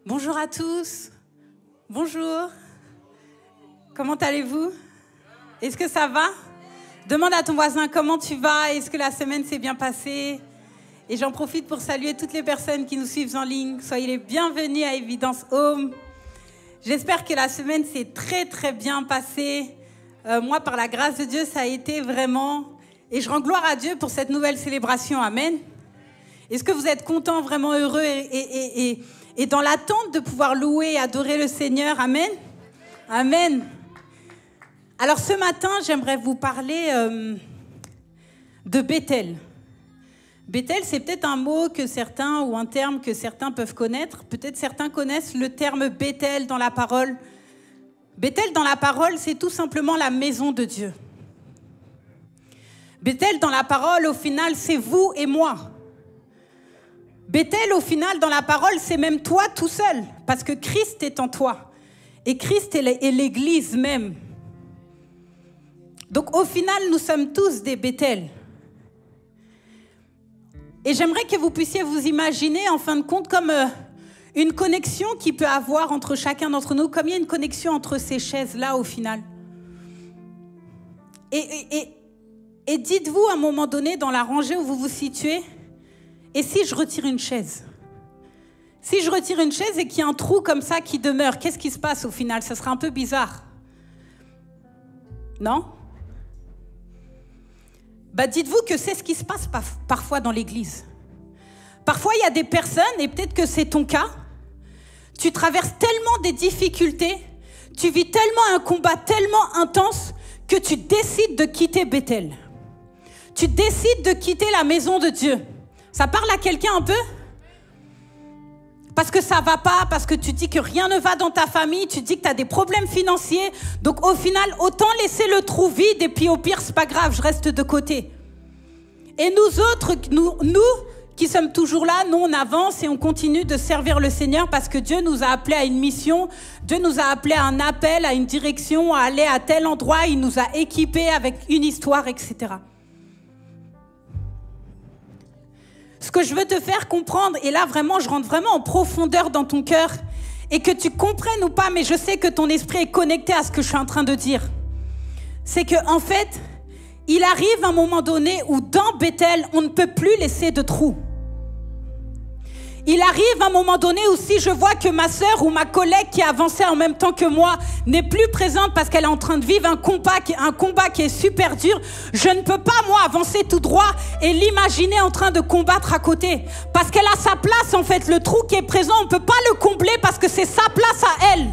Bonjour à tous. Bonjour. Comment allez-vous? Est-ce que ça va? Demande à ton voisin comment tu vas. Est-ce que la semaine s'est bien passée? Et j'en profite pour saluer toutes les personnes qui nous suivent en ligne. Soyez les bienvenus à Évidence Home. J'espère que la semaine s'est très très bien passée. Moi, par la grâce de Dieu, ça a été vraiment... Et je rends gloire à Dieu pour cette nouvelle célébration. Amen. Est-ce que vous êtes contents, vraiment heureux et dans l'attente de pouvoir louer et adorer le Seigneur? Amen. Amen. Alors ce matin, j'aimerais vous parler de Bethel. Bethel, c'est peut-être un mot que certains, ou un terme que certains peuvent connaître. Peut-être certains connaissent le terme Bethel dans la parole. Bethel dans la parole, c'est tout simplement la maison de Dieu. Bethel dans la parole, au final, c'est vous et moi. Bethel, au final, dans la parole, c'est même toi tout seul, parce que Christ est en toi. Et Christ est l'Église même. Donc, au final, nous sommes tous des Bethel. Et j'aimerais que vous puissiez vous imaginer, en fin de compte, comme une connexion qu'il peut avoir entre chacun d'entre nous, comme il y a une connexion entre ces chaises-là, au final. Et dites-vous, à un moment donné, dans la rangée où vous vous situez, et si je retire une chaise? Si je retire une chaise et qu'il y a un trou comme ça qui demeure, qu'est-ce qui se passe au final? Ça sera un peu bizarre. Non? Dites-vous que c'est ce qui se passe parfois dans l'église. Parfois, il y a des personnes, et peut-être que c'est ton cas, tu traverses tellement des difficultés, tu vis tellement un combat tellement intense que tu décides de quitter Bethel. Tu décides de quitter la maison de Dieu. Ça parle à quelqu'un un peu? Parce que ça va pas, parce que tu dis que rien ne va dans ta famille, tu dis que tu as des problèmes financiers. Donc au final, autant laisser le trou vide et puis au pire, c'est pas grave, je reste de côté. Et nous autres, nous qui sommes toujours là, nous on avance et on continue de servir le Seigneur parce que Dieu nous a appelés à une mission, Dieu nous a appelés à un appel, à une direction, à aller à tel endroit, il nous a équipés avec une histoire, etc. Ce que je veux te faire comprendre, et là vraiment, je rentre vraiment en profondeur dans ton cœur, et que tu comprennes ou pas, mais je sais que ton esprit est connecté à ce que je suis en train de dire. C'est que en fait, il arrive un moment donné où dans Bethel, on ne peut plus laisser de trous. Il arrive un moment donné où si je vois que ma sœur ou ma collègue qui avançait en même temps que moi n'est plus présente parce qu'elle est en train de vivre un combat qui est super dur, je ne peux pas, moi, avancer tout droit et l'imaginer en train de combattre à côté. Parce qu'elle a sa place, en fait. Le trou qui est présent, on ne peut pas le combler parce que c'est sa place à elle.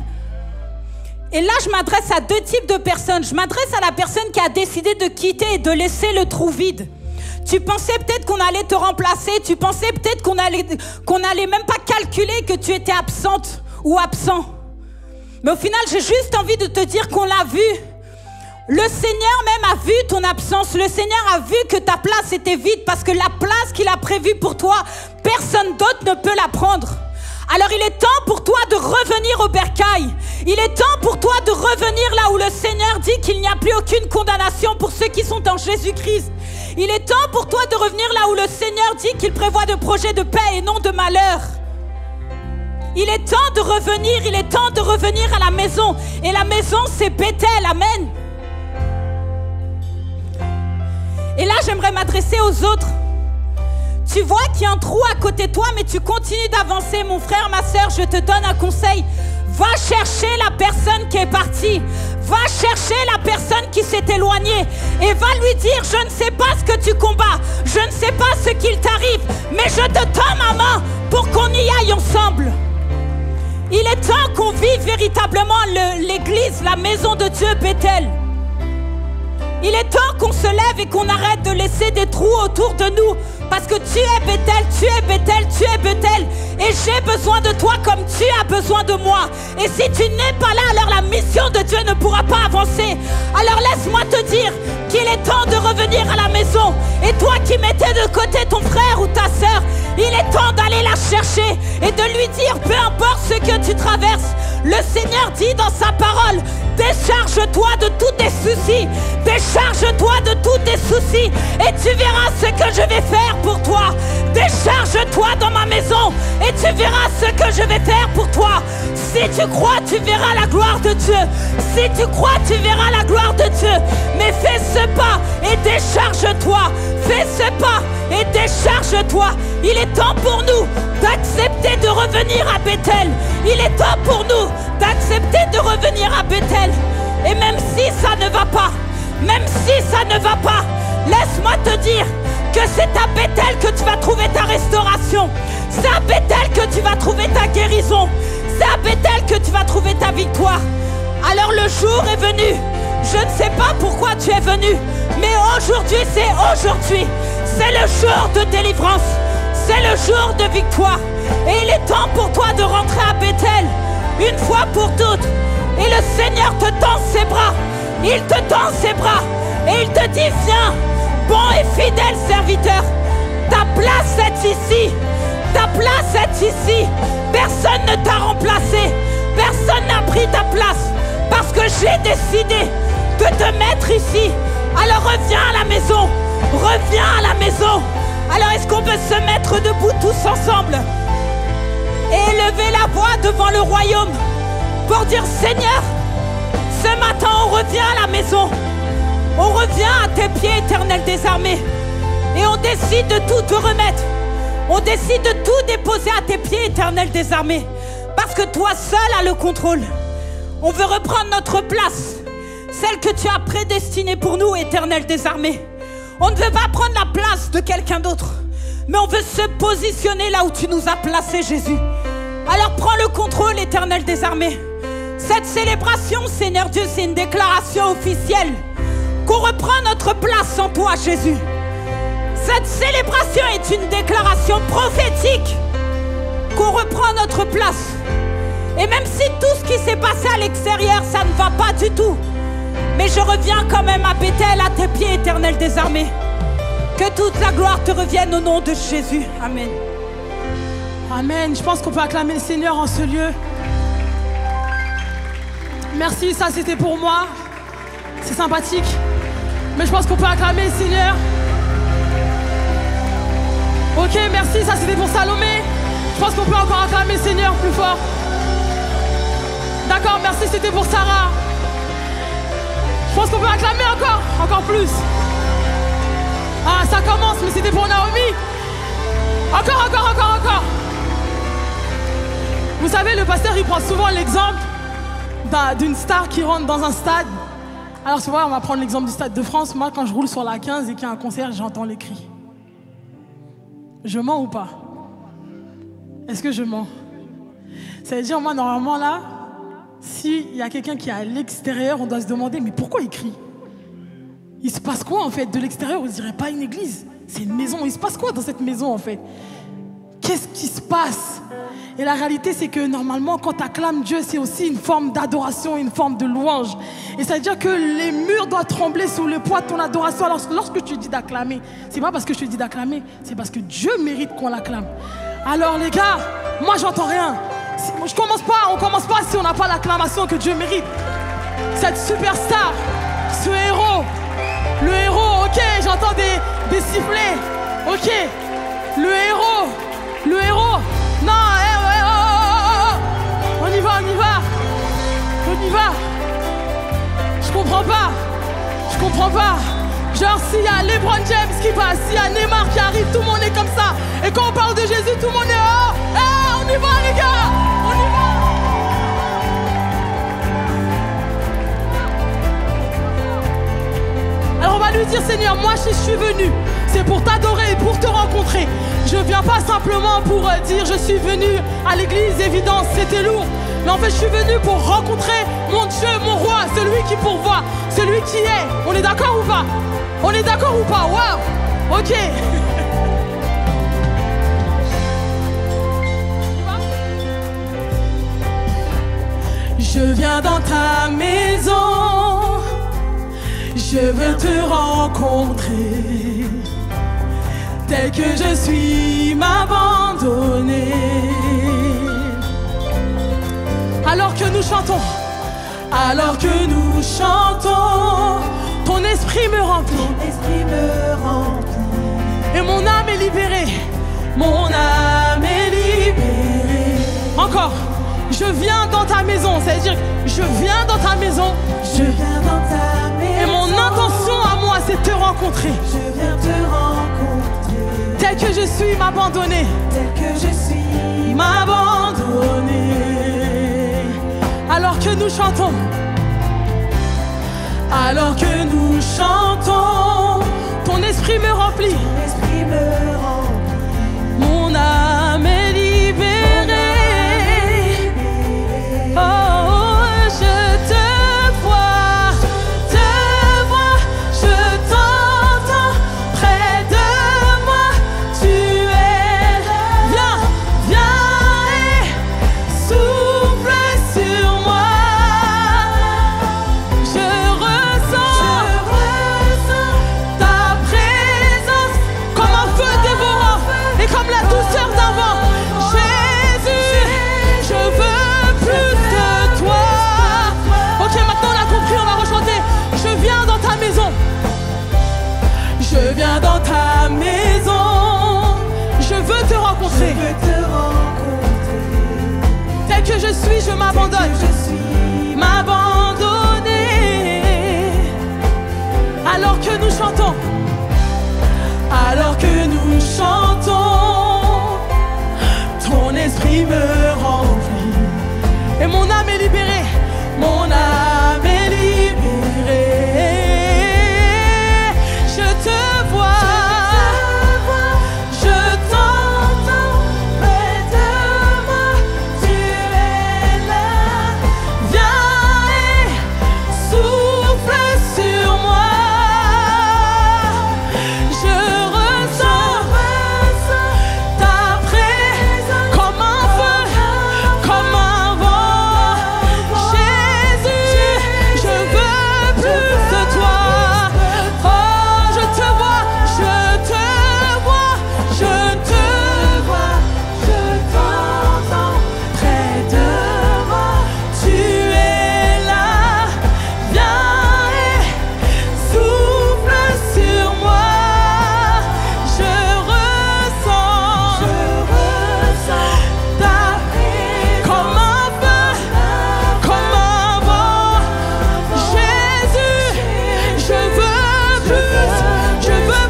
Et là, je m'adresse à deux types de personnes. Je m'adresse à la personne qui a décidé de quitter et de laisser le trou vide. Tu pensais peut-être qu'on allait te remplacer, tu pensais peut-être qu'on allait même pas calculer que tu étais absente ou absent. Mais au final, j'ai juste envie de te dire qu'on l'a vu. Le Seigneur même a vu ton absence. Le Seigneur a vu que ta place était vide parce que la place qu'il a prévue pour toi, personne d'autre ne peut la prendre. Alors il est temps pour toi de revenir au bercail. Il est temps pour toi de revenir là où le Seigneur dit qu'il n'y a plus aucune condamnation pour ceux qui sont en Jésus-Christ. Il est temps pour toi de revenir là où le Seigneur dit qu'il prévoit de projets de paix et non de malheur. Il est temps de revenir à la maison. Et la maison, c'est Bethel. Amen. Et là, j'aimerais m'adresser aux autres. Tu vois qu'il y a un trou à côté de toi, mais tu continues d'avancer. Mon frère, ma sœur, je te donne un conseil. Va chercher la personne qui est partie. Va chercher la personne qui s'est éloignée. Et va lui dire, je ne sais pas ce que tu combats. Je ne sais pas ce qu'il t'arrive. Mais je te tends ma main pour qu'on y aille ensemble. Il est temps qu'on vive véritablement l'église, la maison de Dieu, Bethel. Il est temps qu'on se lève et qu'on arrête de laisser des trous autour de nous. Parce que tu es Bethel, tu es Bethel, tu es Bethel. Et j'ai besoin de toi comme tu as besoin de moi. Et si tu n'es pas là, alors la mission de Dieu ne pourra pas avancer. Alors laisse-moi te dire qu'il est temps de revenir à la maison. Et toi qui mettais de côté ton frère ou ta sœur, il est temps d'aller la chercher et de lui dire, peu importe ce que tu traverses, le Seigneur dit dans sa parole Décharge-toi de tous tes soucis. Décharge-toi de tous tes soucis. Et tu verras ce que je vais faire pour toi. Décharge-toi dans ma maison. Et tu verras ce que je vais faire pour toi. Si tu crois, tu verras la gloire de Dieu. Si tu crois, tu verras la gloire de Dieu. Mais fais ce pas et décharge-toi. Fais ce pas et décharge-toi. Il est temps pour nous d'accepter de revenir à Bethel. Il est temps pour nous d'accepter de revenir à Bethel. Et même si ça ne va pas, laisse-moi te dire que c'est à Bethel que tu vas trouver ta restauration. C'est à Bethel que tu vas trouver ta guérison. C'est à Bethel que tu vas trouver ta victoire. Alors le jour est venu. Je ne sais pas pourquoi tu es venu, mais aujourd'hui, c'est aujourd'hui. C'est le jour de délivrance. C'est le jour de victoire. Et il est temps pour toi de rentrer à Bethel, une fois pour toutes. Et le Seigneur te tend ses bras. Il te tend ses bras. Et il te dit, viens, bon et fidèle serviteur. Ta place est ici. Ta place est ici. Personne ne t'a remplacé. Personne n'a pris ta place. Parce que j'ai décidé de te mettre ici. Alors reviens à la maison. Reviens à la maison. Alors est-ce qu'on peut se mettre debout tous ensemble et élever la voix devant le royaume pour dire, Seigneur, ce matin on revient à la maison. On revient à tes pieds, Éternel des armées. Et on décide de tout te remettre. On décide de tout déposer à tes pieds, Éternel des armées. Parce que toi seul as le contrôle. On veut reprendre notre place, celle que tu as prédestinée pour nous, Éternel des armées. On ne veut pas prendre la place de quelqu'un d'autre, mais on veut se positionner là où tu nous as placés, Jésus. Alors prends le contrôle, Éternel des armées. Cette célébration, Seigneur Dieu, c'est une déclaration officielle qu'on reprend notre place en toi, Jésus. Cette célébration est une déclaration prophétique qu'on reprend notre place. Et même si tout ce qui s'est passé à l'extérieur, ça ne va pas du tout, mais je reviens quand même à Bethel, à tes pieds, Éternel des armées. Que toute la gloire te revienne au nom de Jésus. Amen. Amen. Je pense qu'on peut acclamer le Seigneur en ce lieu. Merci, ça c'était pour moi. C'est sympathique. Mais je pense qu'on peut acclamer le Seigneur. Ok, merci, ça c'était pour Salomé. Je pense qu'on peut encore acclamer le Seigneur plus fort. D'accord, merci, c'était pour Sarah. Je pense qu'on peut acclamer encore plus. Ah, ça commence, mais c'était pour Naomi. Encore. Vous savez, le pasteur, il prend souvent l'exemple d'une star qui rentre dans un stade. Alors, tu vois, on va prendre l'exemple du Stade de France. Moi, quand je roule sur la 15 et qu'il y a un concert, j'entends les cris. Je mens ou pas? Est-ce que je mens? Ça veut dire, moi, normalement, là, s'il y a quelqu'un qui est à l'extérieur, on doit se demander, mais pourquoi il crie? Il se passe quoi, en fait? De l'extérieur, on ne dirait pas une église. C'est une maison. Il se passe quoi dans cette maison, en fait? Qu'est-ce qui se passe? Et la réalité, c'est que normalement, quand tu acclames Dieu, c'est aussi une forme d'adoration, une forme de louange. Et ça veut dire que les murs doivent trembler sous le poids de ton adoration. Alors, lorsque tu dis d'acclamer, c'est pas parce que je te dis d'acclamer, c'est parce que Dieu mérite qu'on l'acclame. Alors, les gars, moi, j'entends rien. On commence pas si on n'a pas l'acclamation que Dieu mérite. Cette superstar, ce héros, le héros, ok, j'entends des sifflets, ok, le héros, non, on y va. Je comprends pas. Genre, s'il y a LeBron James qui passe, s'il y a Neymar qui arrive, tout le monde est comme ça. Et quand on parle de Jésus, tout le monde est oh, on y va, les gars, on y va. Alors on va lui dire, Seigneur, moi je suis venu, c'est pour t'adorer et pour te rencontrer. Je viens pas simplement pour dire je suis venu à l'église, évidence, c'était lourd. Mais en fait, je suis venu pour rencontrer mon Dieu, mon roi, celui qui pourvoit, celui qui est. On est d'accord ou pas? On est d'accord ou pas? Waouh. Ok. Je viens dans ta maison, je veux te rencontrer. Tel que je suis, m'abandonner. Alors que nous chantons, Alors que nous chantons, ton esprit me remplit. Et mon âme est libérée. Mon âme est libérée. Encore. Je viens dans ta maison. C'est-à-dire, je viens dans ta maison. Je viens dans ta maison. Et mon intention à moi, c'est de te rencontrer. Je viens te rencontrer. Tel que je suis, m'abandonner. Tel que je suis, m'abandonner. Alors que nous chantons. Alors que nous chantons, ton esprit me remplit. Ton esprit me remplit. Mon âme est libérée. Oh, je te vois, je t'entends près de moi. Tu es là. Viens et souffle sur moi. Je ressens ta présence comme un feu dévorant et comme la douceur d'un vent. Jésus, je veux plus de toi. Ok, maintenant on a compris, on va rechanter. Je viens dans ta maison. Je viens dans ta maison. Je veux te rencontrer. Je veux te rencontrer. Tel que je suis, je m'abandonne. Je suis M'abandonner. Alors que nous chantons. Alors que nous chantons, ton esprit me remplit. Et mon âme est libérée. Mon âme est libérée. Je te vois. Je t'entends près de moi. Tu es là. Viens et souffle sur moi. Je ressens ta présence comme un feu, comme un vent. Jésus, je veux plus de toi. Oh, je te vois, je te vois, je te vois. Je t'entends Près de moi, tu es là. Viens et souffle sur moi. Je ressens ta comme un feu, comme un vent. Jésus, je veux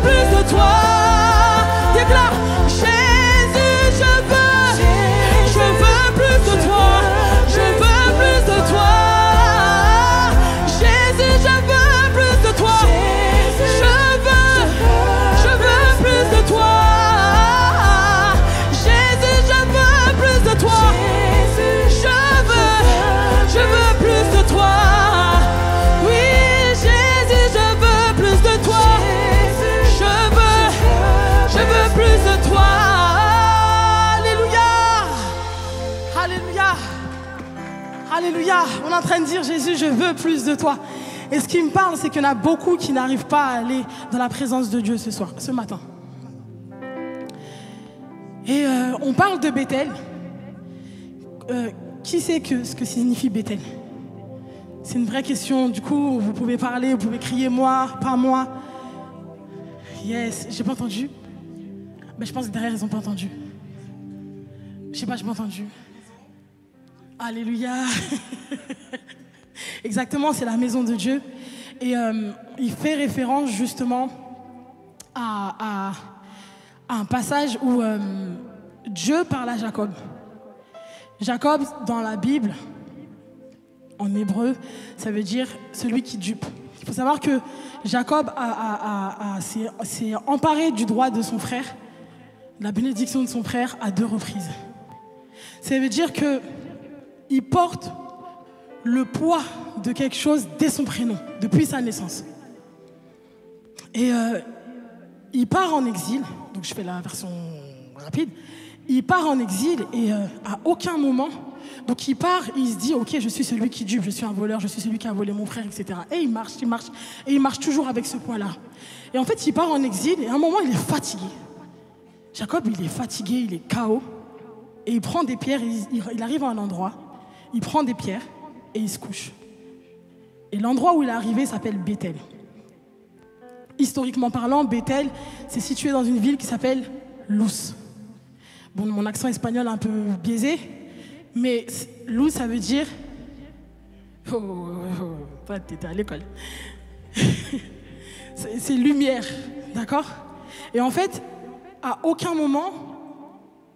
plus de toi. Déclare, Jésus, je veux plus de toi. Je veux plus de toi. Jésus, je veux plus de toi. Je veux plus de toi. Jésus, je veux plus de toi. Je veux plus de toi. Oui, Jésus, je veux plus de toi. Je veux plus de toi. Alléluia. Alléluia. Alléluia. On est en train de dire, Jésus, je veux plus de toi. Et ce qui me parle, c'est qu'il y en a beaucoup qui n'arrivent pas à aller dans la présence de Dieu ce matin. Et on parle de Bethel. Qui sait ce que signifie Bethel? C'est une vraie question. Du coup, vous pouvez parler, vous pouvez crier moi, pas moi. Yes, j'ai pas entendu. Mais je pense que derrière, ils n'ont pas entendu. Je sais pas, j'ai pas entendu. Alléluia. Exactement, c'est la maison de Dieu. Et il fait référence justement à un passage où Dieu parle à Jacob. Jacob, dans la Bible, en hébreu, ça veut dire celui qui dupe. Il faut savoir que Jacob s'est emparé du droit de son frère, de la bénédiction de son frère, à 2 reprises. Ça veut dire qu'il porte le poids de quelque chose dès son prénom, depuis sa naissance. Et il part en exil, donc je fais la version rapide. Il part en exil et à aucun moment, donc il part, il se dit ok, je suis celui qui dupe, je suis un voleur, je suis celui qui a volé mon frère, etc. Et il marche, et il marche toujours avec ce poids-là. Et en fait, il part en exil et à un moment, il est fatigué. Jacob, il est fatigué, il est KO. Et il prend des pierres, il arrive à un endroit, il prend des pierres et il se couche. Et l'endroit où il est arrivé s'appelle Bethel. Historiquement parlant, Bethel, c'est situé dans une ville qui s'appelle Luz. Bon, mon accent espagnol est un peu biaisé, mais Luz, ça veut dire... Toi, t'étais à l'école. C'est lumière, d'accord? Et en fait, à aucun moment,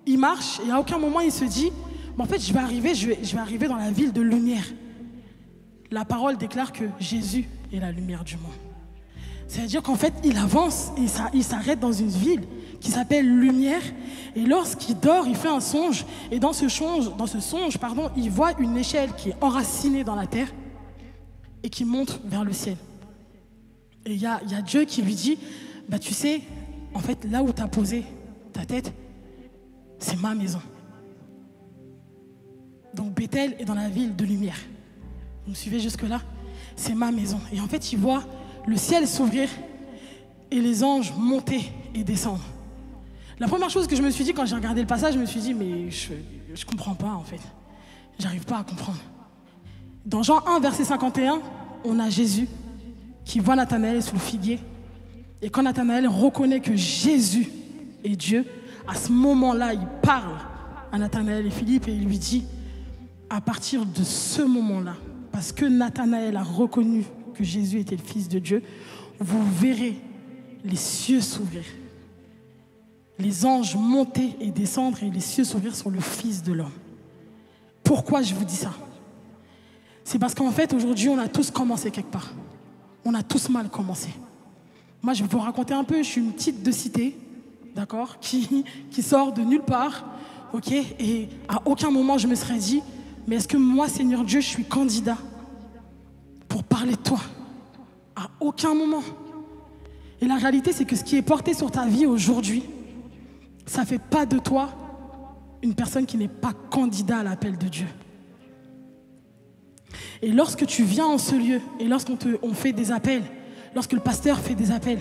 il marche, et à aucun moment, il se dit, en fait, je vais arriver dans la ville de lumière. La parole déclare que Jésus est la lumière du monde. C'est-à-dire qu'en fait, il avance et il s'arrête dans une ville qui s'appelle Lumière. Et lorsqu'il dort, il fait un songe. Et dans ce songe, il voit une échelle qui est enracinée dans la terre et qui monte vers le ciel. Et il y a Dieu qui lui dit, bah, tu sais, en fait, là où tu as posé ta tête, c'est ma maison. Donc Bethel est dans la ville de Lumière. Vous me suivez jusque-là? C'est ma maison. Et en fait, il voit le ciel s'ouvrir et les anges monter et descendre. La première chose que je me suis dit quand j'ai regardé le passage, je me suis dit, mais je comprends pas en fait. J'arrive pas à comprendre. Dans Jean 1, verset 51, on a Jésus qui voit Nathanaël sous le figuier. Et quand Nathanaël reconnaît que Jésus est Dieu, à ce moment-là, il parle à Nathanaël et Philippe et il lui dit, à partir de ce moment-là, parce que Nathanaël a reconnu que Jésus était le Fils de Dieu, vous verrez les cieux s'ouvrir, les anges monter et descendre et les cieux s'ouvrir sur le Fils de l'homme. Pourquoi je vous dis ça? C'est parce qu'en fait, aujourd'hui, on a tous commencé quelque part. On a tous mal commencé. Moi, je vais vous raconter un peu, je suis une petite de cité, d'accord, qui sort de nulle part, ok, et à aucun moment je me serais dit, mais est-ce que moi, Seigneur Dieu, je suis candidat pour parler de toi? À aucun moment. Et la réalité, c'est que ce qui est porté sur ta vie aujourd'hui, ça ne fait pas de toi une personne qui n'est pas candidat à l'appel de Dieu. Et lorsque tu viens en ce lieu, et lorsqu'on fait des appels, lorsque le pasteur fait des appels,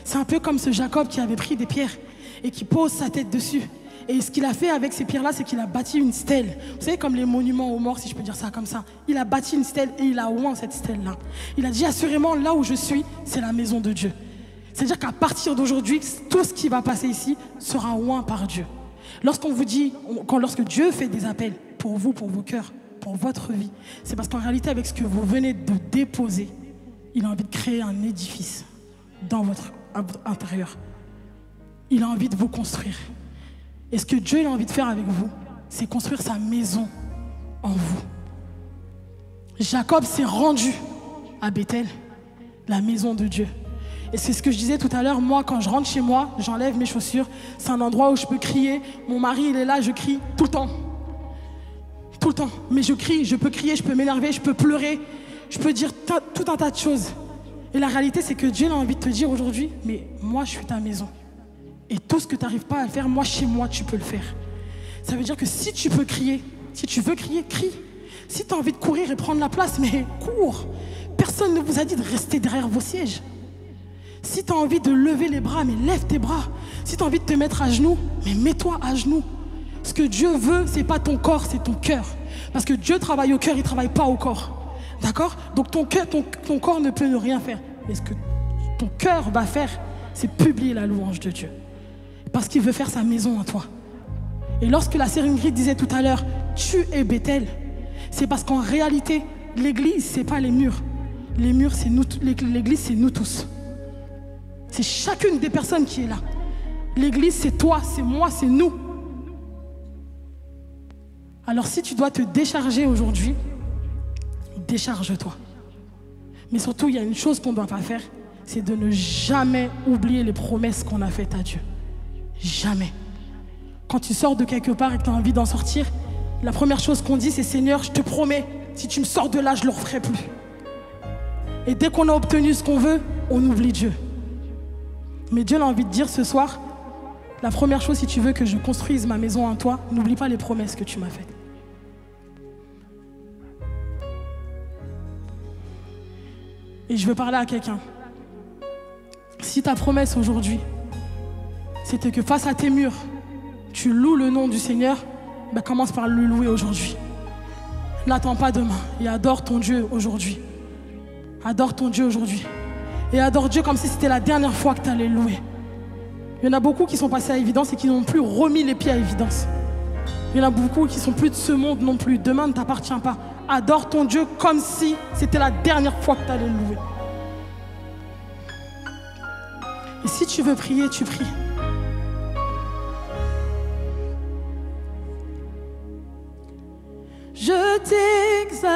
c'est un peu comme ce Jacob qui avait pris des pierres et qui pose sa tête dessus. Et ce qu'il a fait avec ces pierres-là, c'est qu'il a bâti une stèle. Vous savez, comme les monuments aux morts, si je peux dire ça comme ça. Il a bâti une stèle et il a oint cette stèle-là. Il a dit assurément, là où je suis, c'est la maison de Dieu. C'est-à-dire qu'à partir d'aujourd'hui, tout ce qui va passer ici sera oint par Dieu. Lorsqu'on vous dit, lorsque Dieu fait des appels pour vous, pour vos cœurs, pour votre vie, c'est parce qu'en réalité, avec ce que vous venez de déposer, il a envie de créer un édifice dans votre intérieur. Il a envie de vous construire. Et ce que Dieu a envie de faire avec vous, c'est construire sa maison en vous. Jacob s'est rendu à Bethel, la maison de Dieu. Et c'est ce que je disais tout à l'heure, moi, quand je rentre chez moi, j'enlève mes chaussures. C'est un endroit où je peux crier. Mon mari, il est là, je crie tout le temps. Tout le temps. Mais je crie, je peux crier, je peux m'énerver, je peux pleurer. Je peux dire tout un tas de choses. Et la réalité, c'est que Dieu a envie de te dire aujourd'hui, mais moi, je suis ta maison. Et tout ce que tu n'arrives pas à faire, moi, chez moi, tu peux le faire. Ça veut dire que si tu peux crier, si tu veux crier, crie. Si tu as envie de courir et prendre la place, mais cours. Personne ne vous a dit de rester derrière vos sièges. Si tu as envie de lever les bras, mais lève tes bras. Si tu as envie de te mettre à genoux, mais mets-toi à genoux. Ce que Dieu veut, ce n'est pas ton corps, c'est ton cœur. Parce que Dieu travaille au cœur, il ne travaille pas au corps. D'accord? Donc ton corps ne peut ne rien faire. Mais ce que ton cœur va faire, c'est publier la louange de Dieu. Parce qu'il veut faire sa maison à toi. Et lorsque la sœur Ingrid disait tout à l'heure, tu es Bethel, c'est parce qu'en réalité, l'église, ce n'est pas les murs. Les murs, c'est nous. L'église, c'est nous tous. C'est chacune des personnes qui est là. L'église, c'est toi, c'est moi, c'est nous. Alors si tu dois te décharger aujourd'hui, décharge-toi. Mais surtout, il y a une chose qu'on ne doit pas faire, c'est de ne jamais oublier les promesses qu'on a faites à Dieu. Jamais. Quand tu sors de quelque part et que tu as envie d'en sortir, la première chose qu'on dit, c'est « Seigneur, je te promets, si tu me sors de là, je ne le referai plus. » Et dès qu'on a obtenu ce qu'on veut, on oublie Dieu. Mais Dieu a envie de dire ce soir, la première chose, si tu veux que je construise ma maison en toi, n'oublie pas les promesses que tu m'as faites. Et je veux parler à quelqu'un. Si ta promesse aujourd'hui, c'était que face à tes murs, tu loues le nom du Seigneur, ben commence par le louer aujourd'hui. N'attends pas demain et adore ton Dieu aujourd'hui. Adore ton Dieu aujourd'hui. Et adore Dieu comme si c'était la dernière fois que tu allais louer. Il y en a beaucoup qui sont passés à Évidence et qui n'ont plus remis les pieds à Évidence. Il y en a beaucoup qui sont plus de ce monde non plus. Demain ne t'appartient pas. Adore ton Dieu comme si c'était la dernière fois que tu allais le louer. Et si tu veux prier, tu pries. Je t'exalterai.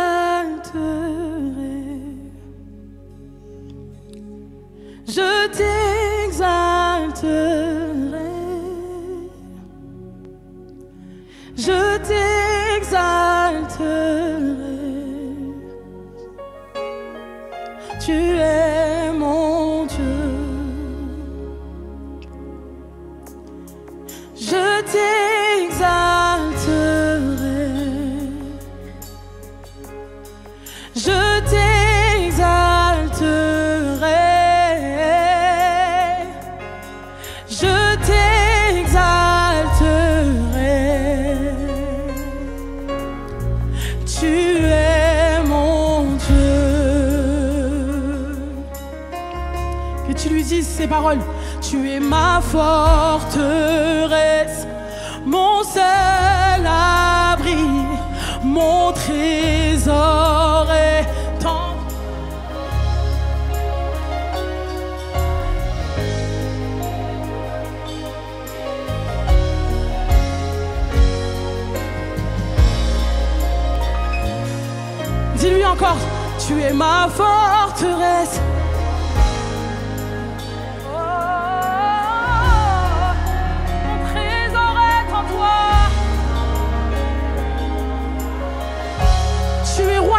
Je t'exalterai. Je t'exalterai. Tu es mon Dieu. Je t'exalterai. Je t'exalterai. Je t'exalterai. Tu es mon Dieu. Que tu lui dises ces paroles. Tu es ma forteresse, mon seul abri, mon trésor est en... Dis-lui encore, tu es ma forteresse.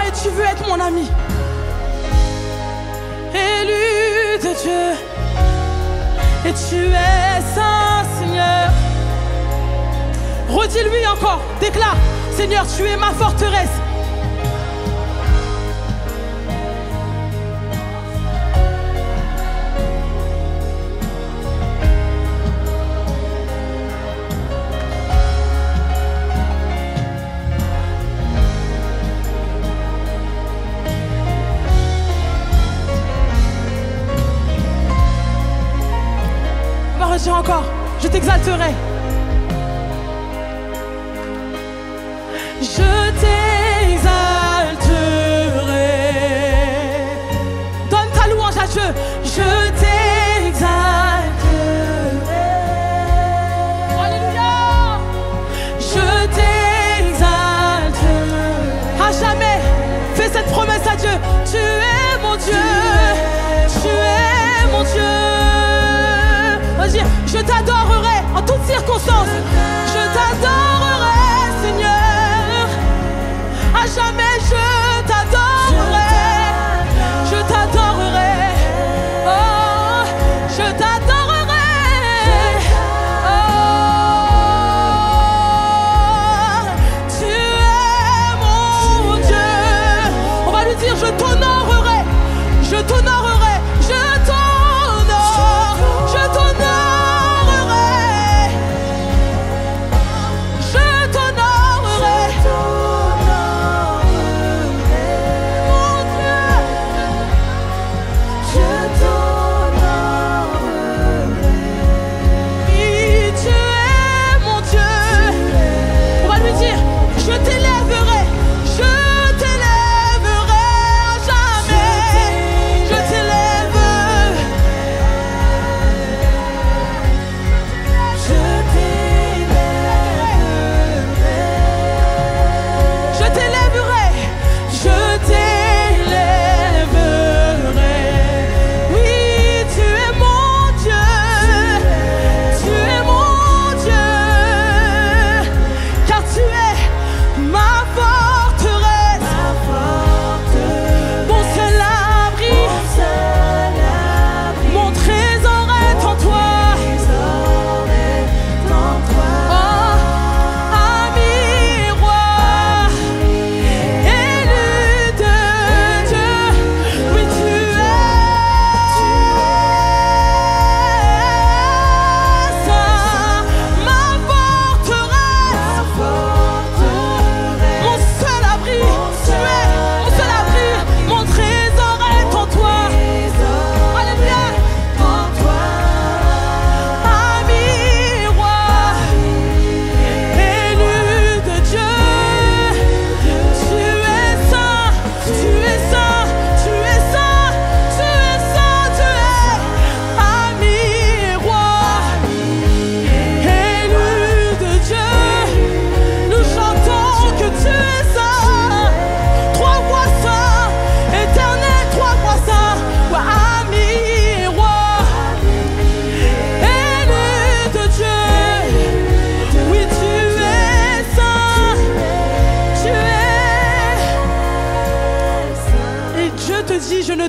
Et tu veux être mon ami, élu de Dieu, et tu es saint, Seigneur. Redis-lui encore, déclare, Seigneur, tu es ma forteresse. Encore, je t'exalterai. Je t'exalterai. Donne ta louange à Dieu. Je t'exalterai. Alléluia. Je t'exalterai. À jamais, fais cette promesse à Dieu. Tu es mon Dieu. Tu es mon Dieu. Je t'adorerai en toutes circonstances. Je t'adorerai, Seigneur. À jamais, je t'adorerai. Je t'adorerai. Oh, je t'adorerai. Oh, tu es mon Dieu. On va lui dire, je t'honorerai. Je t'honorerai. Je t'honore. Je t'honore.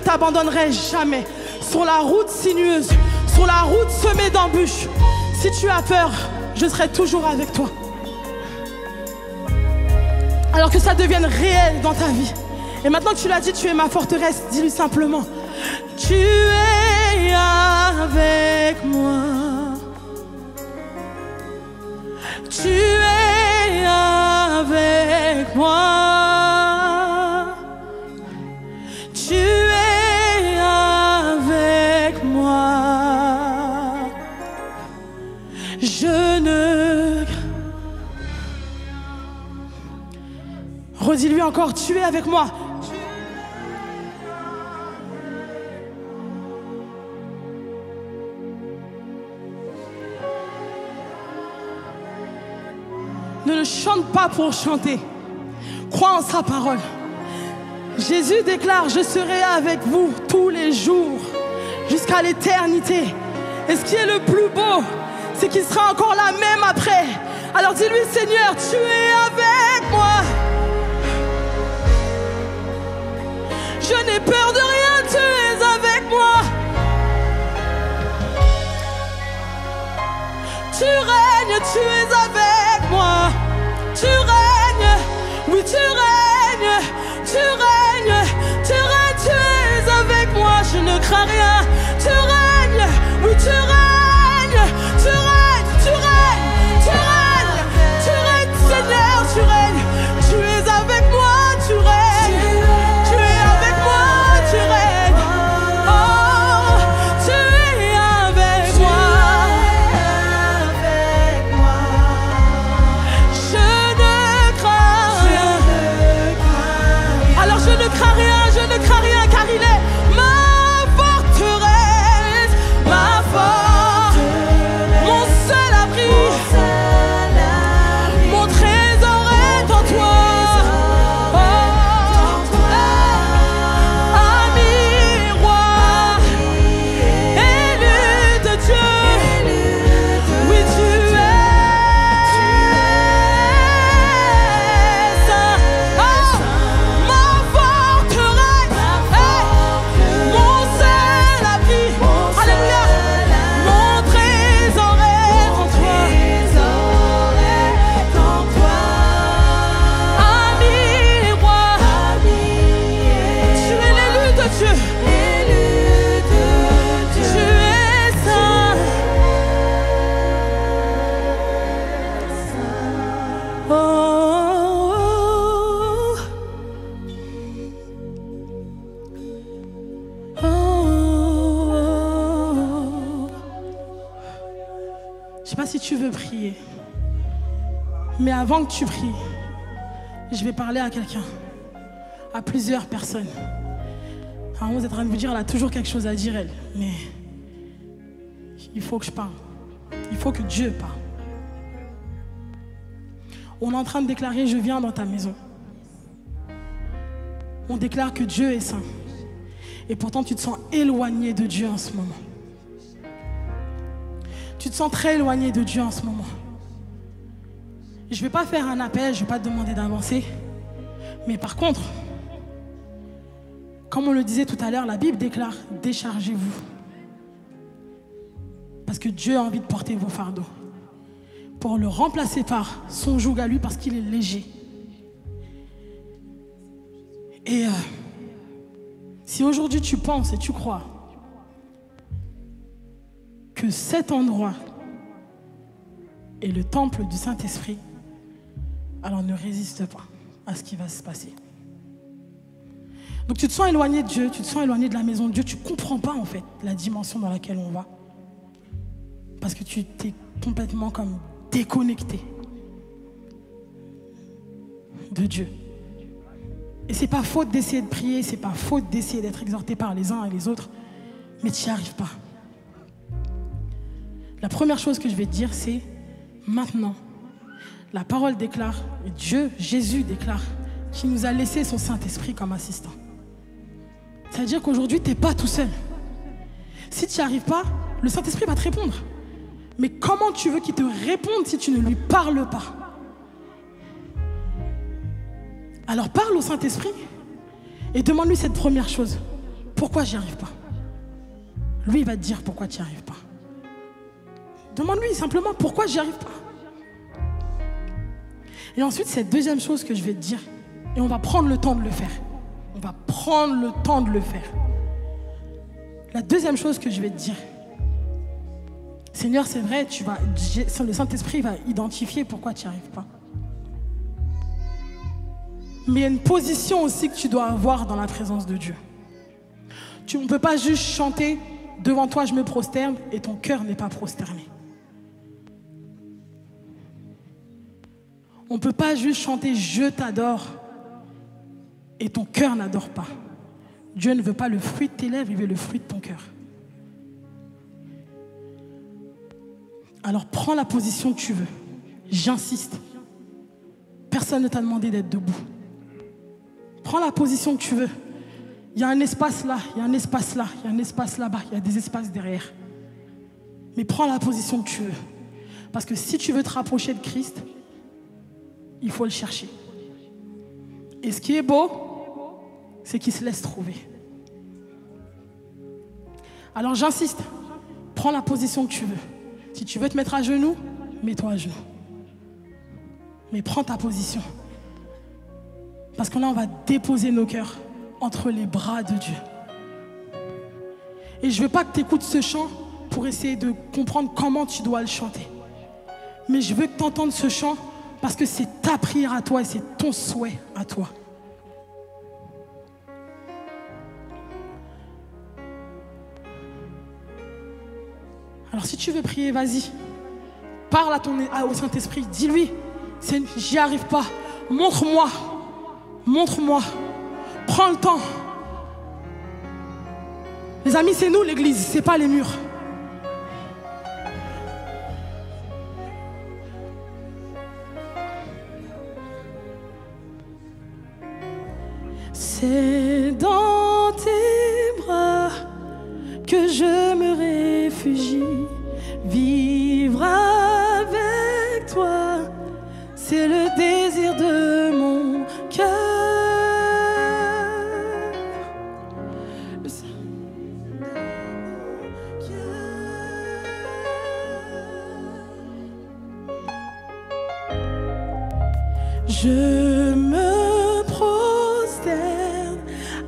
t'abandonnerai jamais. Sur la route sinueuse, sur la route semée d'embûches, si tu as peur, je serai toujours avec toi. Alors que ça devienne réel dans ta vie. Et maintenant que tu l'as dit, tu es ma forteresse, dis-lui simplement: tu es avec moi. Tu es avec moi. Tu es avec moi. Je ne... Redis-lui encore: tu es avec moi. Ne le chante pas pour chanter. Crois en sa parole. Jésus déclare: je serai avec vous tous les jours jusqu'à l'éternité. Et ce qui est le plus beau, c'est qu'il sera encore là même après. Alors dis-lui: Seigneur, tu es avec moi. Je n'ai peur de rien, tu es avec moi. Tu règnes, tu es avec moi. Tu règnes, oui tu règnes, tu règnes, tu règnes, tu es avec moi. Je ne crains rien. Tu règnes, oui tu règnes, tu règnes, tu règnes, tu règnes, tu règnes, Seigneur, tu règnes. Tu es avec moi, tu règnes. Tu es avec moi, tu règnes. Oh, tu es avec moi. Je ne crains rien car il est ma forteresse, ma force, mon seul abri, mon trésor est en toi. Ami, roi, élu de Dieu, oui tu es. Je ne sais pas si tu veux prier, mais avant que tu pries, je vais parler à quelqu'un, à plusieurs personnes. Alors vous êtes en train de vous dire, elle a toujours quelque chose à dire, elle, mais il faut que je parle. Il faut que Dieu parle. On est en train de déclarer: je viens dans ta maison. On déclare que Dieu est saint. Et pourtant tu te sens éloigné de Dieu en ce moment. Tu te sens très éloigné de Dieu en ce moment. Je ne vais pas faire un appel, je ne vais pas te demander d'avancer. Mais par contre, comme on le disait tout à l'heure, la Bible déclare: déchargez-vous. Parce que Dieu a envie de porter vos fardeaux. Pour le remplacer par son joug à lui, parce qu'il est léger. Et si aujourd'hui tu penses et tu crois que cet endroit est le temple du Saint-Esprit, alors ne résiste pas à ce qui va se passer. Donc tu te sens éloigné de Dieu, tu te sens éloigné de la maison de Dieu, tu ne comprends pas en fait la dimension dans laquelle on va. Parce que tu t'es complètement comme déconnecté de Dieu. Et c'est pas faute d'essayer de prier, c'est pas faute d'essayer d'être exhorté par les uns et les autres, mais tu n'y arrives pas. La première chose que je vais te dire, c'est maintenant. La parole déclare, et Dieu, Jésus déclare, qu'il nous a laissé son Saint-Esprit comme assistant. C'est-à-dire qu'aujourd'hui, tu n'es pas tout seul. Si tu n'y arrives pas, le Saint-Esprit va te répondre. Mais comment tu veux qu'il te réponde si tu ne lui parles pas? Alors parle au Saint-Esprit et demande-lui cette première chose. pourquoi j'y arrive pas. Lui, il va te dire pourquoi tu n'y arrives pas. Demande-lui simplement pourquoi j'y arrive pas. Et ensuite, c'est la deuxième chose que je vais te dire. Et on va prendre le temps de le faire. On va prendre le temps de le faire. La deuxième chose que je vais te dire. Seigneur, c'est vrai, le Saint-Esprit va identifier pourquoi tu n'y arrives pas. Mais il y a une position aussi que tu dois avoir dans la présence de Dieu. On ne peut pas juste chanter « Devant toi, je me prosterne » et ton cœur n'est pas prosterné. On ne peut pas juste chanter « Je t'adore » et ton cœur n'adore pas. Dieu ne veut pas le fruit de tes lèvres, il veut le fruit de ton cœur. Alors prends la position que tu veux. J'insiste. Personne ne t'a demandé d'être debout. Prends la position que tu veux. Il y a un espace là, il y a un espace là, il y a un espace là-bas, il y a des espaces derrière. Mais prends la position que tu veux. Parce que si tu veux te rapprocher de Christ, il faut le chercher. Et ce qui est beau, c'est qu'il se laisse trouver. Alors j'insiste, prends la position que tu veux. Si tu veux te mettre à genoux, mets-toi à genoux. Mais prends ta position. Parce que là, on va déposer nos cœurs entre les bras de Dieu. Et je ne veux pas que tu écoutes ce chant pour essayer de comprendre comment tu dois le chanter. Mais je veux que tu entendes ce chant parce que c'est ta prière à toi et c'est ton souhait à toi. Alors si tu veux prier, vas-y. Parle au Saint-Esprit. Dis-lui, j'y arrive pas. Montre-moi. Montre-moi. Prends le temps. Les amis, c'est nous l'église, c'est pas les murs. C'est dans tes bras que je me réfugie. Vivre avec toi, c'est le désir de mon cœur. Je me prosterne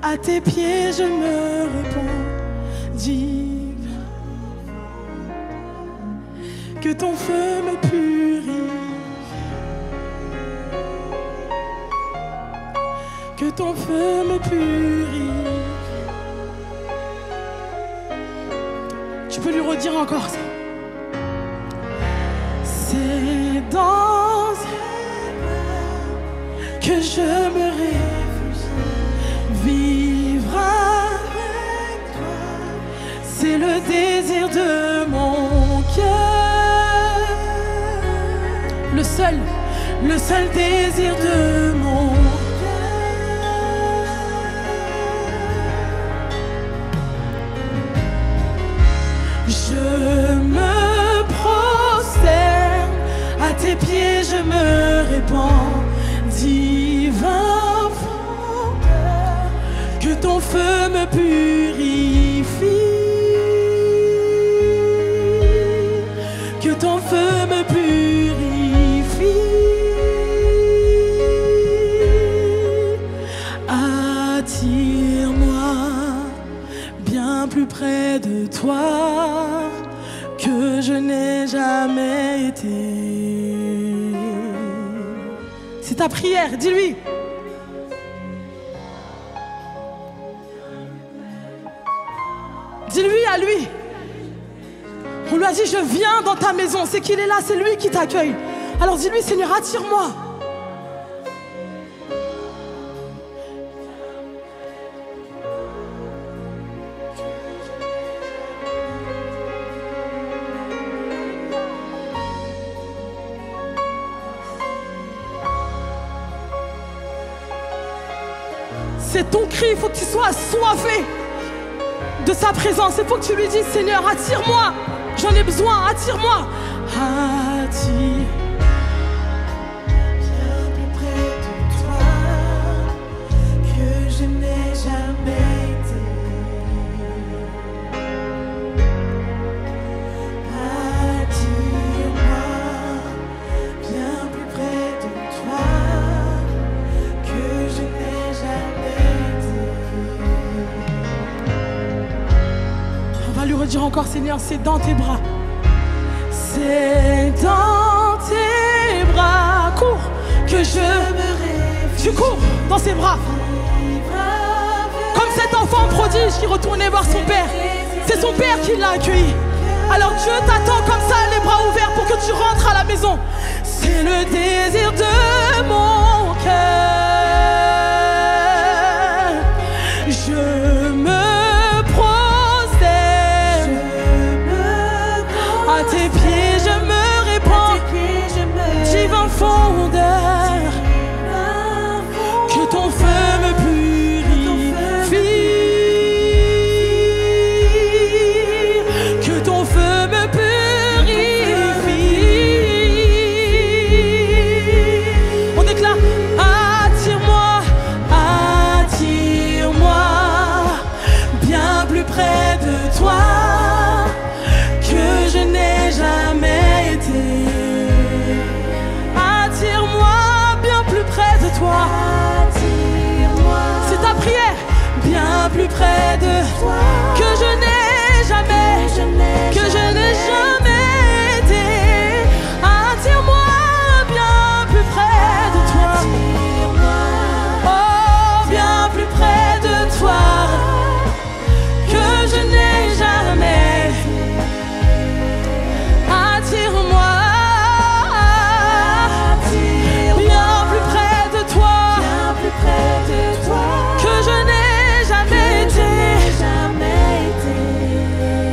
à tes pieds, je me répands. Dis que ton feu me purifie, que ton feu me purifie. Tu peux lui redire encore ça. C'est dans que je me réfugie, vivre avec toi, c'est le désir de mon cœur, le seul désir de mon cœur. Je me prosterne à tes pieds, je me répands. Divin fondeur, que ton feu me purifie, que ton feu me purifie. Attire-moi bien plus près de toi que je n'ai jamais été. C'est ta prière, dis-lui. Dis-lui à lui. On lui a dit, je viens dans ta maison. C'est qu'il est là, c'est lui qui t'accueille. Alors dis-lui, Seigneur, attire-moi. C'est ton cri, il faut que tu sois assoiffé de sa présence. Il faut que tu lui dises, Seigneur, attire-moi, j'en ai besoin, attire-moi. Attire. Bien plus près de toi que je n'ai jamais été. encore, Seigneur, c'est dans tes bras. C'est dans tes bras. Cours, que je me réfugie. Tu cours dans ses bras. Comme cet enfant prodige qui retournait voir son père. C'est son père qui l'a accueilli. Alors Dieu t'attend comme ça, les bras ouverts, pour que tu rentres à la maison. C'est le désir de mon cœur. Je me prosterne à tes pieds, je me répands. Divin fondeur, que ton feu me purifie. Que ton feu me purifie. On déclare, attire-moi, attire-moi bien plus près de toi que je n'ai jamais été. Attire-moi bien plus près de toi. C'est ta prière. Bien plus près de toi que je n'ai jamais, que je n'ai jamais été. Attire-moi bien plus près de toi. Oh, bien plus près de toi que je n'ai jamais. Attire-moi bien plus près de toi, que je n'ai jamais été.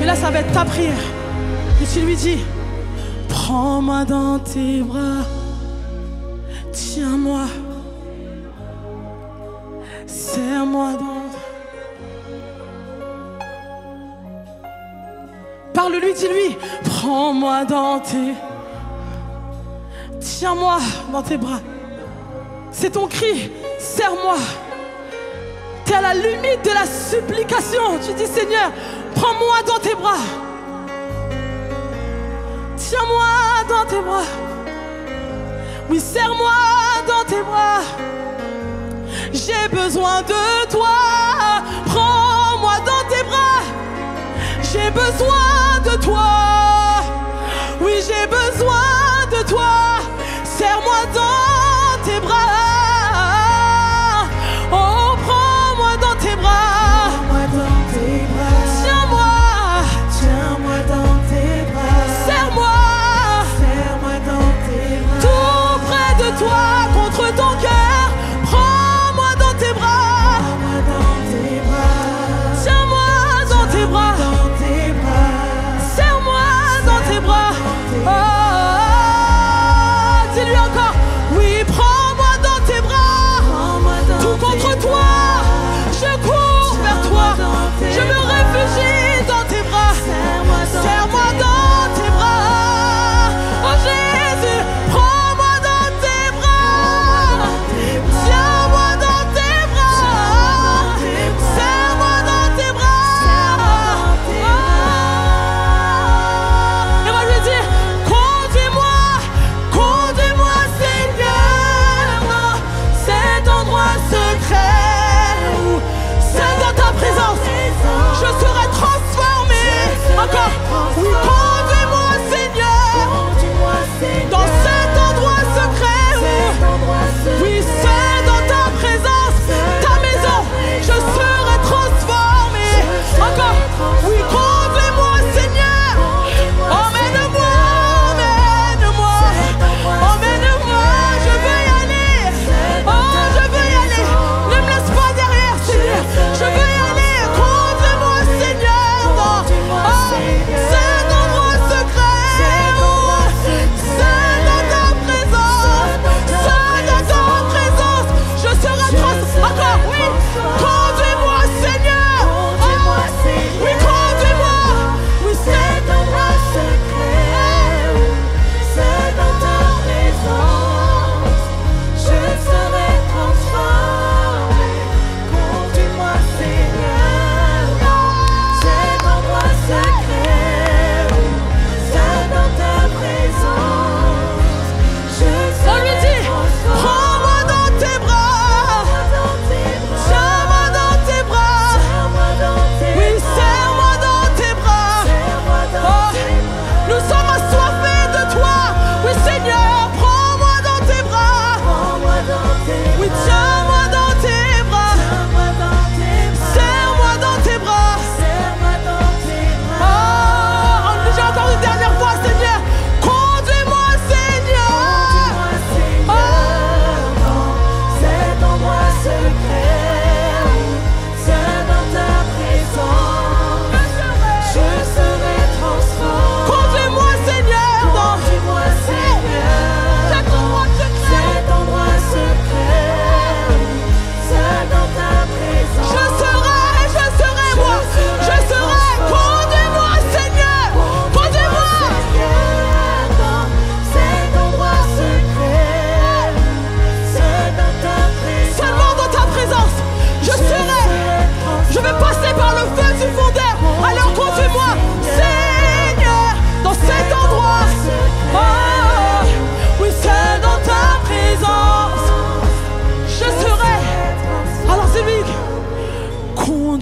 Et là, ça va être ta prière. Et tu lui dis, prends-moi dans tes bras, tiens-moi, serre-moi dans. Parle-lui, dis-lui, prends-moi dans tes. Tiens-moi dans tes bras. C'est ton cri, serre-moi. Tu es à la limite de la supplication. Tu dis, Seigneur, prends-moi dans tes bras. Tiens-moi dans tes bras. Oui, serre-moi dans tes bras. J'ai besoin de toi. Prends-moi dans tes bras. J'ai besoin de toi. Oui, j'ai besoin de toi. Serre-moi dans tes bras. Oh, prends-moi dans tes bras. Tiens-moi. Tiens-moi dans tes bras. Serre-moi. Serre-moi dans tes bras. Tout près de toi, contre ton cœur. Prends-moi dans tes bras.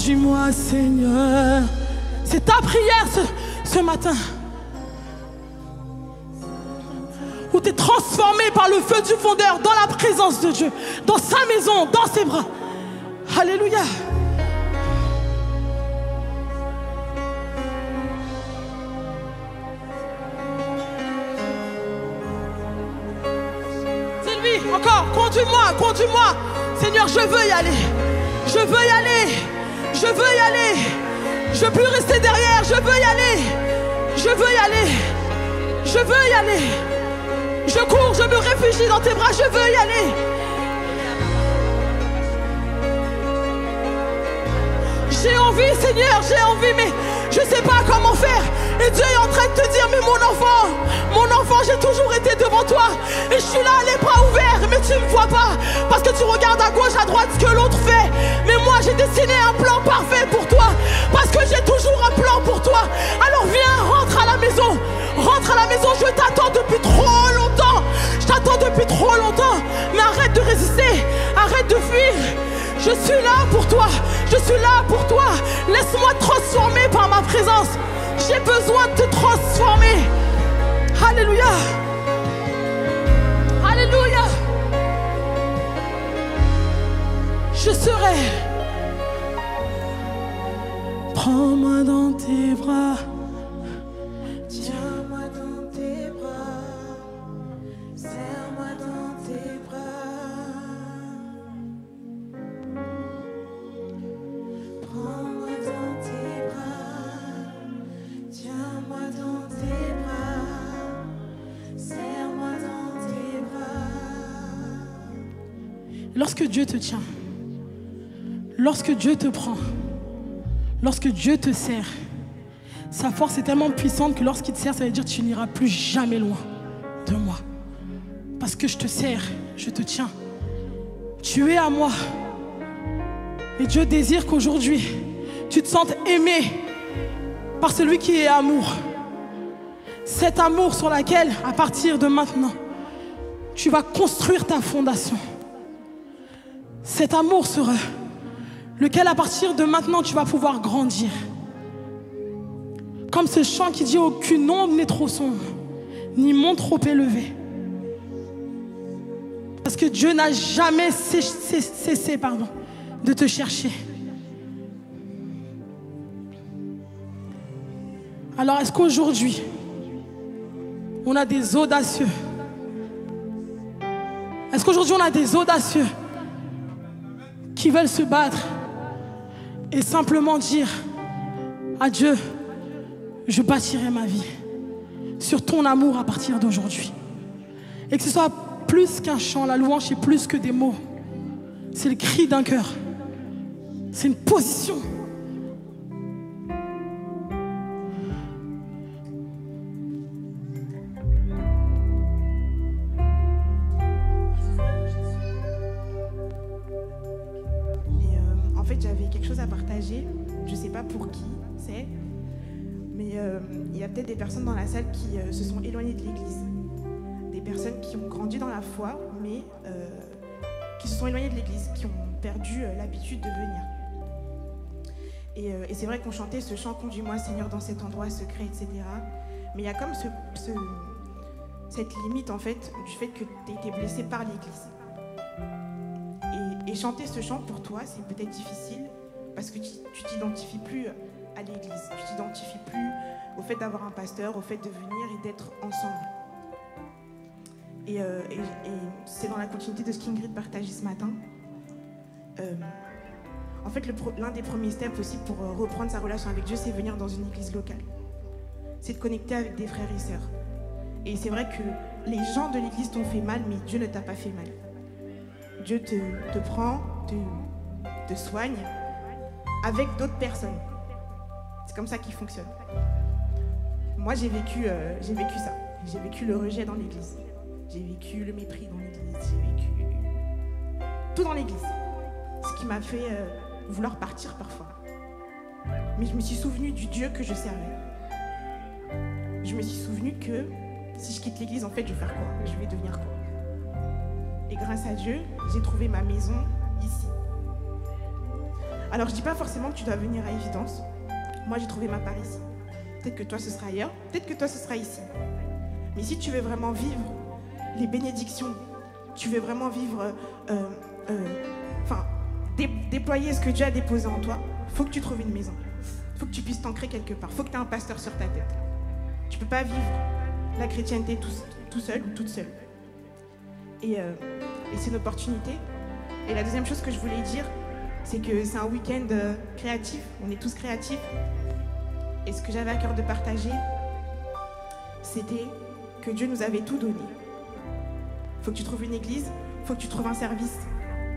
conduis-moi, Seigneur. C'est ta prière ce matin. Où tu es transformé par le feu du fondeur dans la présence de Dieu, dans sa maison, dans ses bras. Alléluia. Sylvie, encore, conduis-moi, conduis-moi. Seigneur, je veux y aller. Je veux y aller. Je veux y aller. Je ne veux plus rester derrière. Je veux y aller. Je veux y aller. Je veux y aller. Je cours, je me réfugie dans tes bras. Je veux y aller. J'ai envie, Seigneur, j'ai envie, mais je ne sais pas comment faire. Et Dieu est en train de te dire, mais mon enfant, j'ai toujours été devant toi. Et je suis là, les bras ouverts, mais tu ne me vois pas. Parce que tu regardes à gauche, à droite ce que l'autre fait. Mais moi, j'ai dessiné un plan parfait pour toi. Parce que j'ai toujours un plan pour toi. Alors viens, rentre à la maison. Rentre à la maison, je t'attends depuis trop longtemps. Je t'attends depuis trop longtemps. Mais arrête de résister, arrête de fuir. Je suis là pour toi, je suis là pour toi. Laisse-moi te transformer par ma présence. J'ai besoin de te transformer. Alléluia. Alléluia. Je serai. Prends-moi dans tes bras. Tiens-moi dans tes bras. Serre-moi dans tes bras. Prends-moi dans tes bras, tiens-moi dans tes bras, serre-moi dans tes bras. Lorsque Dieu te tient, lorsque Dieu te prend, lorsque Dieu te serre, sa force est tellement puissante que lorsqu'il te serre, ça veut dire que tu n'iras plus jamais loin de moi. Parce que je te serre, je te tiens. Tu es à moi. Et Dieu désire qu'aujourd'hui, tu te sentes aimé par celui qui est amour. Cet amour sur lequel, à partir de maintenant, tu vas construire ta fondation. Cet amour sur lequel, à partir de maintenant, tu vas pouvoir grandir. Comme ce chant qui dit « Aucune ombre n'est trop sombre, ni mont trop élevé ». Parce que Dieu n'a jamais cessé de te chercher. Alors est-ce qu'aujourd'hui, on a des audacieux? Est-ce qu'aujourd'hui on a des audacieux qui veulent se battre et simplement dire à Dieu, je bâtirai ma vie sur ton amour à partir d'aujourd'hui. Et que ce soit plus qu'un chant, la louange c'est plus que des mots. C'est le cri d'un cœur. C'est une position. En fait, j'avais quelque chose à partager. Je ne sais pas pour qui c'est, mais il y a peut-être des personnes dans la salle qui se sont éloignées de l'Église. Des personnes qui ont grandi dans la foi, mais qui se sont éloignées de l'Église, qui ont perdu l'habitude de venir. Et c'est vrai qu'on chantait ce chant « Conduis-moi Seigneur dans cet endroit secret », etc. Mais il y a comme cette limite en fait du fait que tu as été blessé par l'Église. Et chanter ce chant pour toi, c'est peut-être difficile parce que tu t'identifies plus à l'Église, tu t'identifies plus au fait d'avoir un pasteur, au fait de venir et d'être ensemble. Et c'est dans la continuité de ce qu'Ingrid partageait ce matin. En fait, l'un des premiers steps aussi pour reprendre sa relation avec Dieu, c'est venir dans une église locale. C'est de connecter avec des frères et sœurs. Et c'est vrai que les gens de l'église t'ont fait mal, mais Dieu ne t'a pas fait mal. Dieu te prend, te soigne avec d'autres personnes. C'est comme ça qu'il fonctionne. Moi, j'ai vécu ça. J'ai vécu le rejet dans l'église. J'ai vécu le mépris dans l'église. J'ai vécu tout dans l'église. Ce qui m'a fait vouloir partir parfois. Mais je me suis souvenu du Dieu que je servais. Je me suis souvenu que si je quitte l'église, en fait, je vais faire quoi? Je vais devenir quoi? Et grâce à Dieu, j'ai trouvé ma maison ici. Alors je dis pas forcément que tu dois venir à Évidence. Moi j'ai trouvé ma part ici. Peut-être que toi ce sera ailleurs, peut-être que toi ce sera ici. Mais si tu veux vraiment vivre les bénédictions, tu veux vraiment vivre, déployer ce que Dieu a déposé en toi, faut que tu trouves une maison. Faut que tu puisses t'ancrer quelque part. Faut que tu aies un pasteur sur ta tête. Tu peux pas vivre la chrétienté tout seul ou toute seule. Et c'est une opportunité. Et la deuxième chose que je voulais dire, c'est que c'est un week-end créatif. On est tous créatifs. Et ce que j'avais à cœur de partager, c'était que Dieu nous avait tout donné. Faut que tu trouves une église, faut que tu trouves un service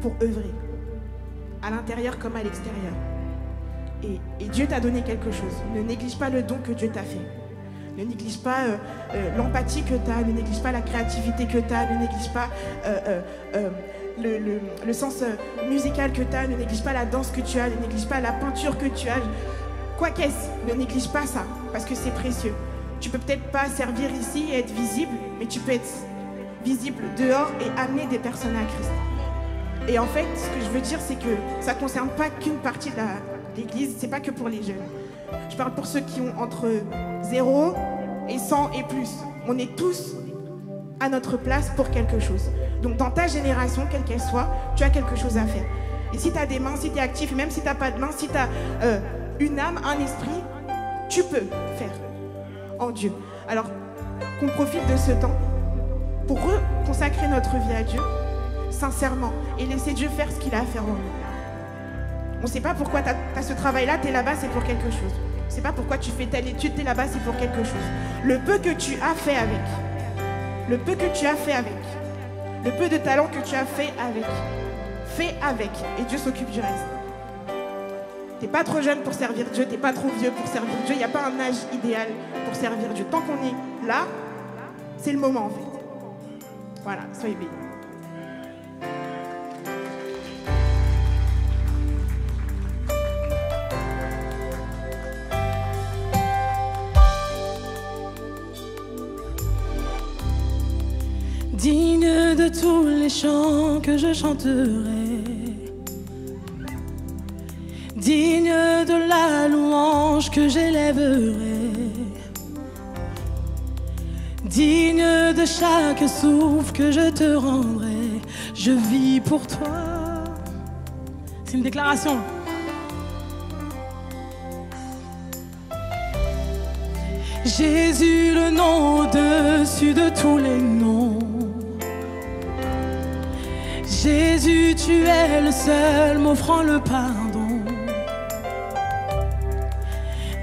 pour œuvrer, à l'intérieur comme à l'extérieur. Et Dieu t'a donné quelque chose. Ne néglige pas le don que Dieu t'a fait. Ne néglige pas l'empathie que tu as, ne néglige pas la créativité que tu as, ne néglige pas le sens musical que tu as, ne néglige pas la danse que tu as, ne néglige pas la peinture que tu as. Quoi qu'est-ce, ne néglige pas ça, parce que c'est précieux. Tu peux peut-être pas servir ici et être visible, mais tu peux être visible dehors et amener des personnes à Christ. Et en fait, ce que je veux dire, c'est que ça ne concerne pas qu'une partie de l'église, c'est pas que pour les jeunes. Je parle pour ceux qui ont entre 0 et 100 et plus. On est tous à notre place pour quelque chose. Donc dans ta génération, quelle qu'elle soit, tu as quelque chose à faire. Et si tu as des mains, si tu es actif, même si tu n'as pas de mains, si tu as une âme, un esprit, tu peux faire en Dieu. Alors qu'on profite de ce temps pour consacrer notre vie à Dieu, sincèrement, et laisser Dieu faire ce qu'il a à faire en nous. On ne sait pas pourquoi tu as ce travail-là, tu es là-bas, c'est pour quelque chose. On ne sait pas pourquoi tu fais telle étude, tu es là-bas, c'est pour quelque chose. Le peu que tu as fait avec, le peu que tu as fait avec, le peu de talent que tu as fait avec, et Dieu s'occupe du reste. Tu n'es pas trop jeune pour servir Dieu, tu n'es pas trop vieux pour servir Dieu, il n'y a pas un âge idéal pour servir Dieu. Tant qu'on est là, c'est le moment en fait. Voilà, soyez bénis. Digne de tous les chants que je chanterai, digne de la louange que j'élèverai, digne de chaque souffle que je te rendrai, je vis pour toi. C'est une déclaration. Jésus, le nom au-dessus de tous les noms. Jésus, tu es le seul m'offrant le pardon.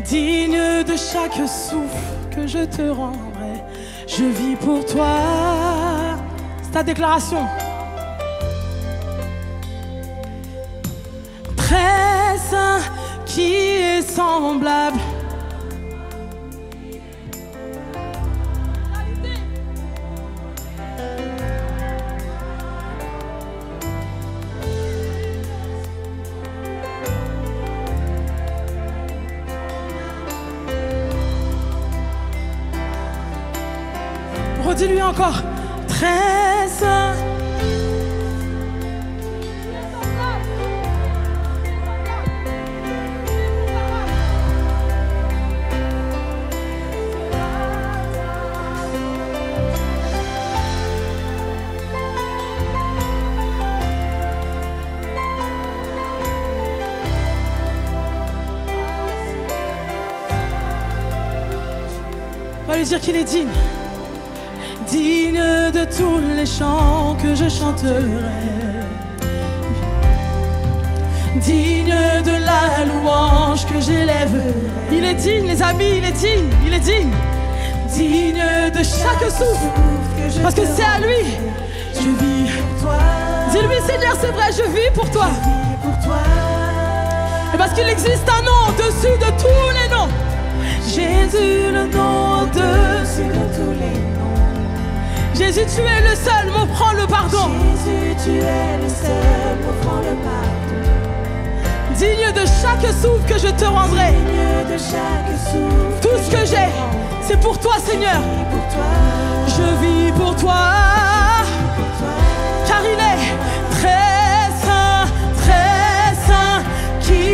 Digne de chaque souffle que je te rendrai, je vis pour toi. C'est ta déclaration. Très saint, qui est semblable. Redis-lui encore. Très saint. On va lui dire qu'il est digne. Digne de tous les chants que je chanterai, digne de la louange que j'élèverai. Il est digne, les amis, il est digne, il est digne. Digne de chaque souffle, parce que c'est à lui. Je vis pour toi. Dis-lui, Seigneur, c'est vrai, je vis pour toi. Je vis pour toi. Et parce qu'il existe un nom au-dessus de tous les noms. Jésus, le nom au-dessus de tous les noms. Jésus, tu es le seul m'offrant le pardon. Jésus, tu es le seul m'offrant le pardon. Digne de chaque souffle que je te rendrai. Digne de chaque souffle. Tout ce que j'ai, c'est pour toi, Seigneur. Je vis pour toi. Car il est très saint, qui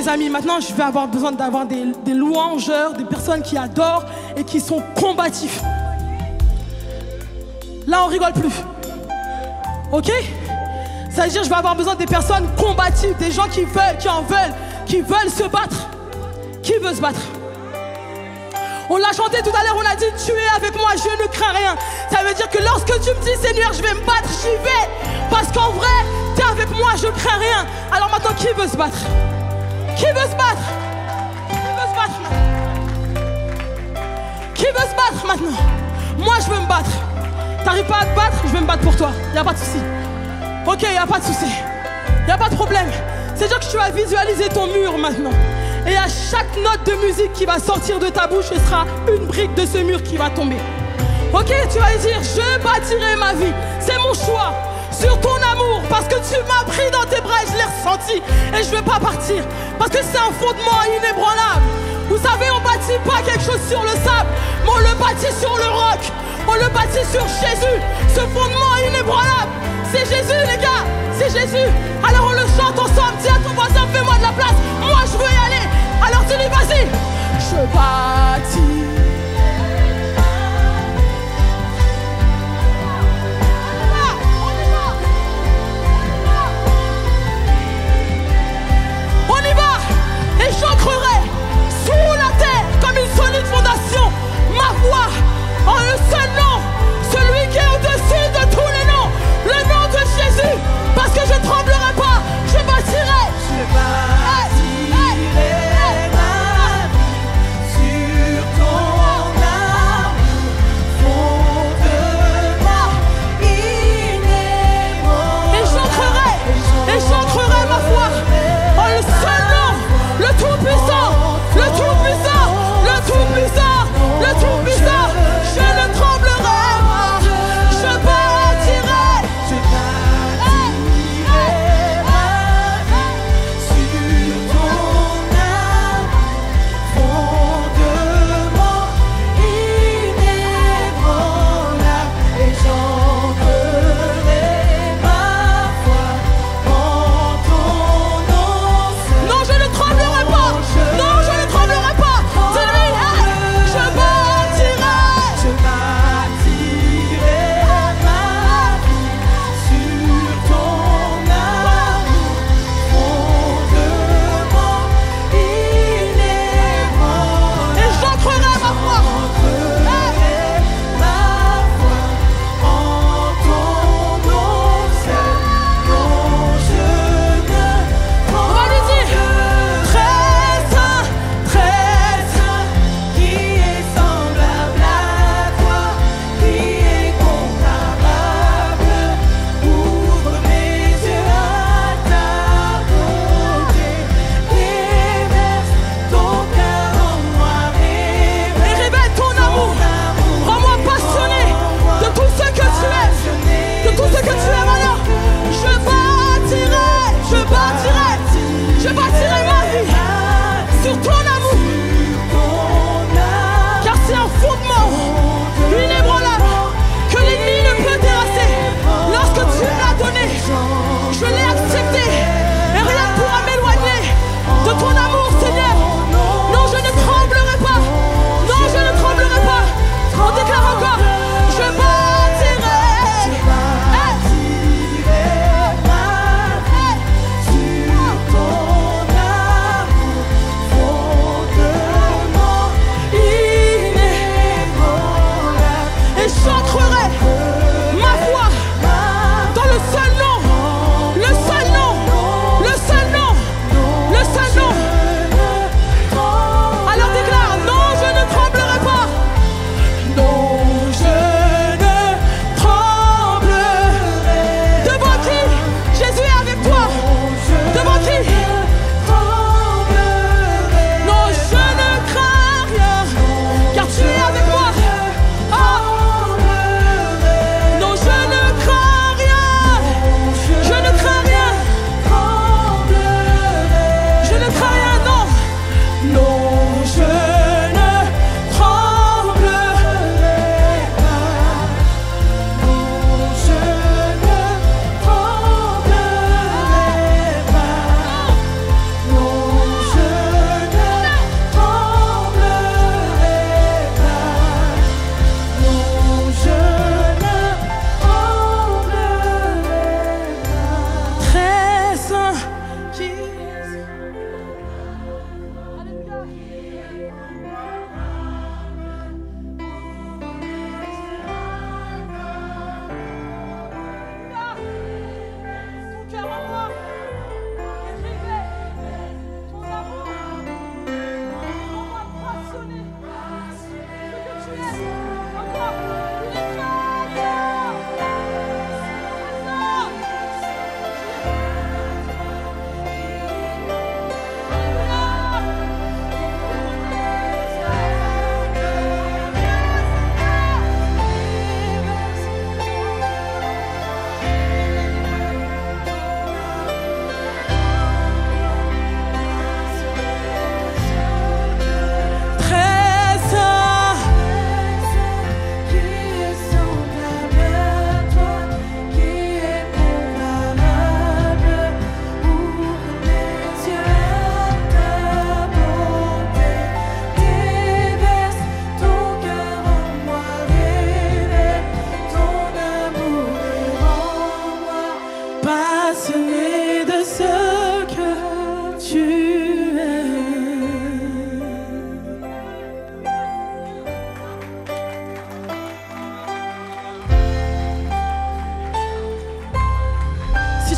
les amis, maintenant je vais avoir besoin d'avoir des louangeurs, des personnes qui adorent et qui sont combatifs. Là, on rigole plus. Ok? Ça veut dire que je vais avoir besoin des personnes combatives, des gens qui veulent se battre. Qui veut se battre? On l'a chanté tout à l'heure, on a dit tu es avec moi, je ne crains rien. Ça veut dire que lorsque tu me dis Seigneur, je vais me battre, j'y vais. Parce qu'en vrai, tu es avec moi, je crains rien. Alors maintenant, qui veut se battre? Qui veut se battre? Qui veut se battre maintenant? Qui veut se battre maintenant? Moi, je veux me battre. T'arrives pas à te battre, je vais me battre pour toi. Y a pas de souci. Ok, y a pas de souci. Y a pas de problème. C'est-à-dire que tu vas visualiser ton mur maintenant. Et à chaque note de musique qui va sortir de ta bouche, ce sera une brique de ce mur qui va tomber. Ok, tu vas dire, je bâtirai ma vie. C'est mon choix sur ton amour. Parce que tu m'as pris dans tes bras et je l'ai ressenti. Et je ne veux pas partir. Parce que c'est un fondement inébranlable. Vous savez, on ne bâtit pas quelque chose sur le sable, mais on le bâtit sur le roc. On le bâtit sur Jésus. Ce fondement inébranlable, c'est Jésus, les gars. C'est Jésus. Alors on le chante ensemble. Dis à ton voisin, fais-moi de la place. Moi, je veux y aller. Alors tu dis, vas-y. Je bâtis. On y va. Et j'ancrerai sous la terre comme une solide fondation. Ma voix en un seul nom. Celui qui est au-dessus de tous les noms. Le nom de Jésus. Parce que je ne tremblerai pas. Je bâtirai. Je bâtirai ma vie sur ton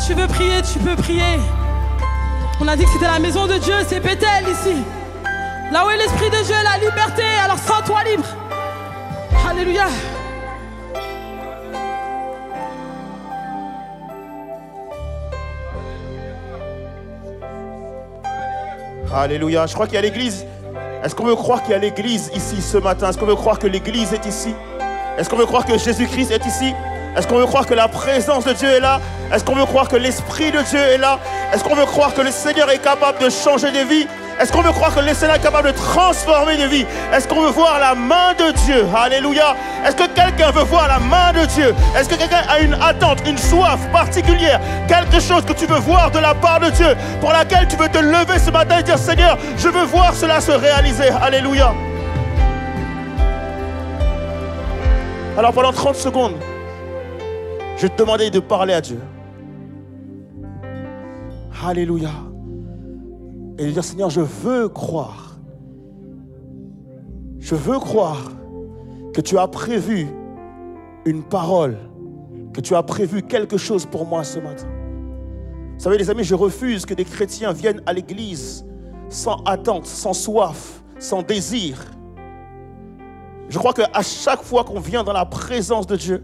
si tu veux prier, tu peux prier. On a dit que c'était la maison de Dieu, c'est Bethel ici. Là où est l'Esprit de Dieu, la liberté, alors sens-toi libre. Alléluia. Alléluia. Je crois qu'il y a l'église. Est-ce qu'on veut croire qu'il y a l'église ici ce matin? Est-ce qu'on veut croire que l'église est ici? Est-ce qu'on veut croire que Jésus-Christ est ici? Est-ce qu'on veut croire que la présence de Dieu est là? Est-ce qu'on veut croire que l'Esprit de Dieu est là? Est-ce qu'on veut croire que le Seigneur est capable de changer des vies? Est-ce qu'on veut croire que le Seigneur est capable de transformer des vies? Est-ce qu'on veut voir la main de Dieu? Alléluia. Est-ce que quelqu'un veut voir la main de Dieu? Est-ce que quelqu'un a une attente, une soif particulière? Quelque chose que tu veux voir de la part de Dieu, pour laquelle tu veux te lever ce matin et dire Seigneur, je veux voir cela se réaliser. Alléluia. Alors pendant 30 secondes, je vais te demander de parler à Dieu. Alléluia. Et de dire Seigneur, je veux croire. Je veux croire que tu as prévu une parole, que tu as prévu quelque chose pour moi ce matin. Vous savez les amis, je refuse que des chrétiens viennent à l'église sans attente, sans soif, sans désir. Je crois qu'à chaque fois qu'on vient dans la présence de Dieu,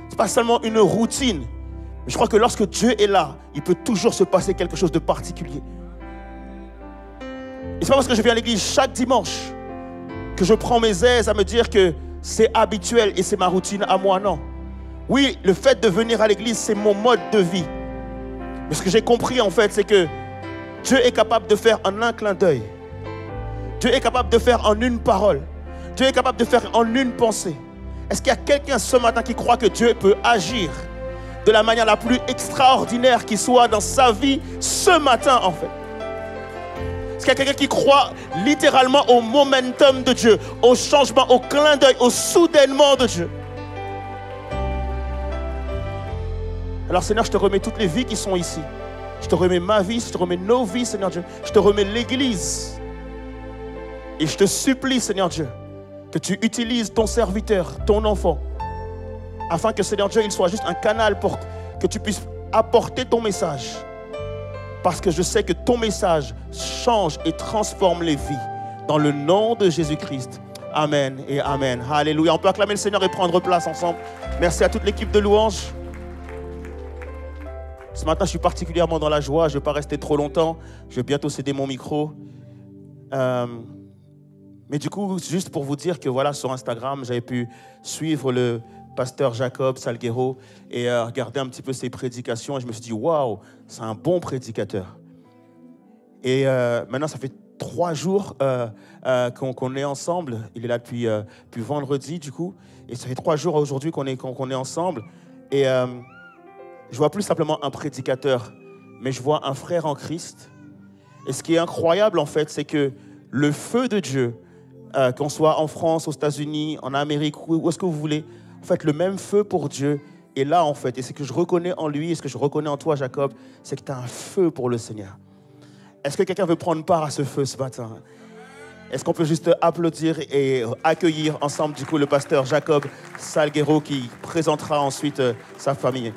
ce n'est pas seulement une routine, mais je crois que lorsque Dieu est là, il peut toujours se passer quelque chose de particulier. Et c'est pas parce que je viens à l'église chaque dimanche que je prends mes aises à me dire que c'est habituel et c'est ma routine à moi, non. Oui, le fait de venir à l'église, c'est mon mode de vie. Mais ce que j'ai compris en fait, c'est que Dieu est capable de faire en un clin d'œil. Dieu est capable de faire en une parole. Dieu est capable de faire en une pensée. Est-ce qu'il y a quelqu'un ce matin qui croit que Dieu peut agir de la manière la plus extraordinaire qui soit dans sa vie ce matin en fait? Est-ce qu'il y a quelqu'un qui croit littéralement au momentum de Dieu, au changement, au clin d'œil, au soudainement de Dieu? Alors Seigneur, je te remets toutes les vies qui sont ici. Je te remets ma vie, je te remets nos vies, Seigneur Dieu. Je te remets l'église. Et je te supplie, Seigneur Dieu, que tu utilises ton serviteur, ton enfant, afin que, Seigneur Dieu, il soit juste un canal pour que tu puisses apporter ton message. Parce que je sais que ton message change et transforme les vies. Dans le nom de Jésus-Christ. Amen et Amen. Alléluia. On peut acclamer le Seigneur et prendre place ensemble. Merci à toute l'équipe de louanges. Ce matin, je suis particulièrement dans la joie. Je ne vais pas rester trop longtemps. Je vais bientôt céder mon micro. Mais du coup, juste pour vous dire que voilà, sur Instagram, j'avais pu suivre le pasteur Jacob Salguero et regarder un petit peu ses prédications. Et je me suis dit, waouh, c'est un bon prédicateur. Et maintenant, ça fait 3 jours qu'on est ensemble. Il est là depuis vendredi, du coup. Et ça fait 3 jours aujourd'hui qu'on est ensemble. Et je vois plus simplement un prédicateur, mais je vois un frère en Christ. Et ce qui est incroyable, en fait, c'est que le feu de Dieu, qu'on soit en France, aux États-Unis, en Amérique, où est-ce que vous voulez, en fait, le même feu pour Dieu est là, en fait. Et ce que je reconnais en lui, et ce que je reconnais en toi, Jacob, c'est que tu as un feu pour le Seigneur. Est-ce que quelqu'un veut prendre part à ce feu ce matin? Est-ce qu'on peut juste applaudir et accueillir ensemble, du coup, le pasteur Jacob Salguero qui présentera ensuite sa famille?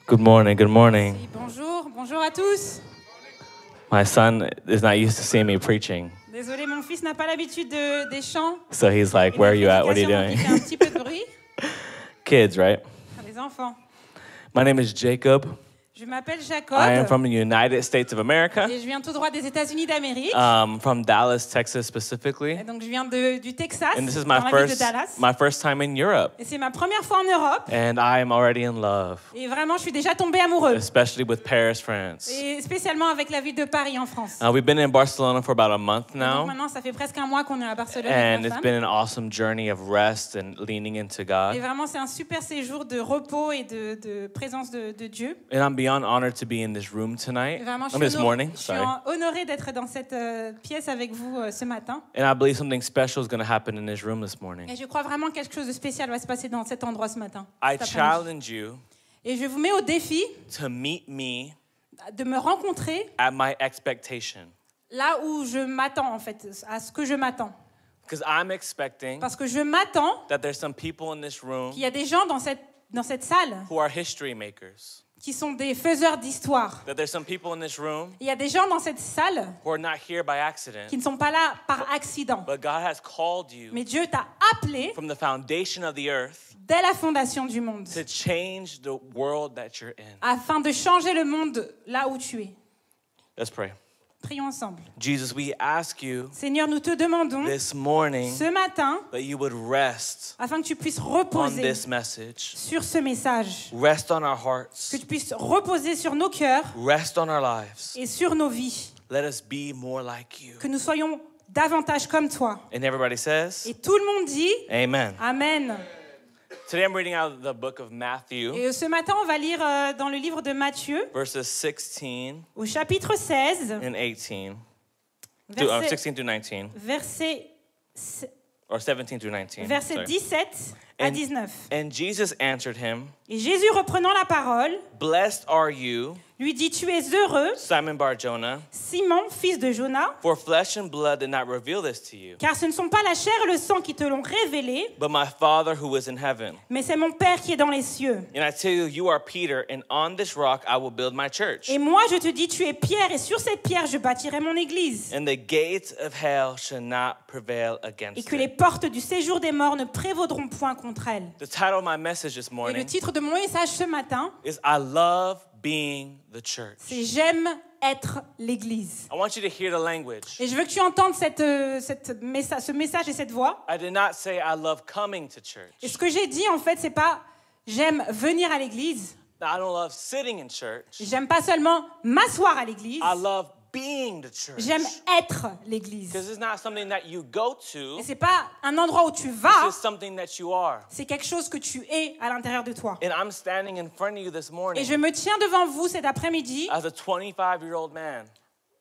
Good morning, good morning. Bonjour, bonjour à tous. My son is not used to seeing me preaching. Désolé, mon fils n'a pas l'habitude des chants. So he's like, where are you at? What are you doing? Il fait un petit peu de bruit. Kids, right? Les enfants. My name is Jacob. Je m'appelle Jacob. I am from the United States of America. Et je viens tout droit des États-Unis d'Amérique. From Dallas, Texas specifically. Et donc je viens du Texas, And this is dans la ville de Dallas. my first time in Europe. Et c'est ma première fois en Europe. And I am already in love. Et vraiment, je suis déjà tombée amoureux. Especially with Paris, France. Et spécialement avec la ville de Paris en France. We've been in Barcelona for about a month Donc now. maintenant, ça fait presque un mois qu'on est à Barcelone. And avec ma it's femme. been an awesome journey of rest and leaning into Et God. vraiment, c'est un super séjour de repos et de présence de Dieu. And I'm beyond honored to be in this room tonight. Et vraiment, This morning, je suis sorry. honorée d'être dans cette pièce avec vous ce matin. And I believe something special is going to happen in this room this morning. Et je crois vraiment que quelque chose de spécial va se passer dans cet endroit ce matin. I cet après-midi. challenge you Et je vous mets au défi to meet me de me rencontrer at my expectation. là où je m'attends, en fait, à ce que je m'attends. Because I'm expecting Parce que je m'attends that there's some people in this room qu'il y a des gens dans cette salle who are history makers. qui sont des faiseurs d'histoire. That there's some people in this room Il y a des gens dans cette salle who are not here by accident, qui ne sont pas là par accident. but God has called you Mais Dieu t'a appelé from the foundation of the earth dès la fondation du monde to change the world that you're in. afin de changer le monde là où tu es. Let's pray. Prions ensemble. Jesus, we ask you Seigneur, nous te demandons this morning ce matin that you would rest afin que tu puisses on reposer this message. sur ce message, Rest on our hearts. que tu puisses reposer sur nos cœurs Rest on our lives. et sur nos vies, Let us be more like you. que nous soyons davantage comme toi. And everybody says, Et tout le monde dit Amen. Amen. Today I'm reading out of the book of Matthew, Et ce matin, on va lire dans le livre de Matthieu, verses 16 au chapitre 16, and 18. verset, 16 through 19. verset, Or 17 through 19. verset sorry. 17 à 19. And Jesus answered him, Et Jésus, reprenant la parole, Blessed are you, lui dit, tu es heureux, Simon Bar-Jonah, Simon, fils de Jonas, for flesh and blood did not reveal this to you, car ce ne sont pas la chair et le sang qui te l'ont révélé, but my Father who is in heaven. mais c'est mon Père qui est dans les cieux. And I tell you, you are Peter, and on this rock I will build my church. Et moi, je te dis, tu es Pierre, et sur cette pierre, je bâtirai mon église. And the gates of hell shall not prevail Et against que les it. portes du séjour des morts ne prévaudront point contre elle. The title of my message this Et le morning titre de mon message ce matin, is I love being the church. c'est J'aime être l'église. I want you to hear the language. Et je veux que tu entendes ce message et cette voix. I did not say I love coming to church. Et ce que j'ai dit, en fait, c'est pas j'aime venir à l'église. Now, I don't love sitting in church. J'aime pas seulement m'asseoir à l'église. I love being the church. J'aime être l'église. Because it's not something that you go to. Et c'est pas un endroit où tu It's vas, just something that you are. c'est quelque chose que tu es à l'intérieur de toi. And I'm standing in front of you this Et morning je me tiens devant vous cet après-midi as a 25-year-old man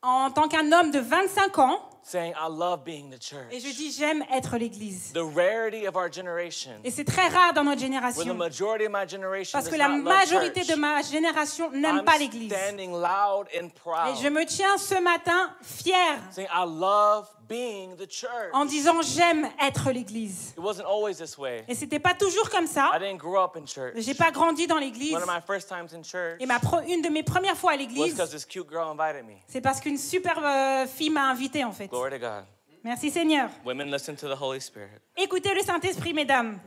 en tant qu'un homme de 25 ans saying I love being the et je church. dis j'aime être l'église. The rarity of our generation, Et c'est très rare dans notre where the génération majority of my generation parce does que la not love majorité church. de ma génération n'aime I'm pas l'église. standing loud and Et je proud, me tiens ce matin fière saying I love being the church. en disant j'aime être l'église. It wasn't always this way. Et c'était pas toujours comme I ça. didn't grow up in church. J'ai pas grandi dans l'église. One of my first times in church Et une de mes premières fois à was l'église, because this cute girl invited me. c'est parce qu'une superbe fille m'a invité en fait. Glory to God. Merci Seigneur. Women, listen to the Holy Spirit. Écoutez le Saint-Esprit, mesdames.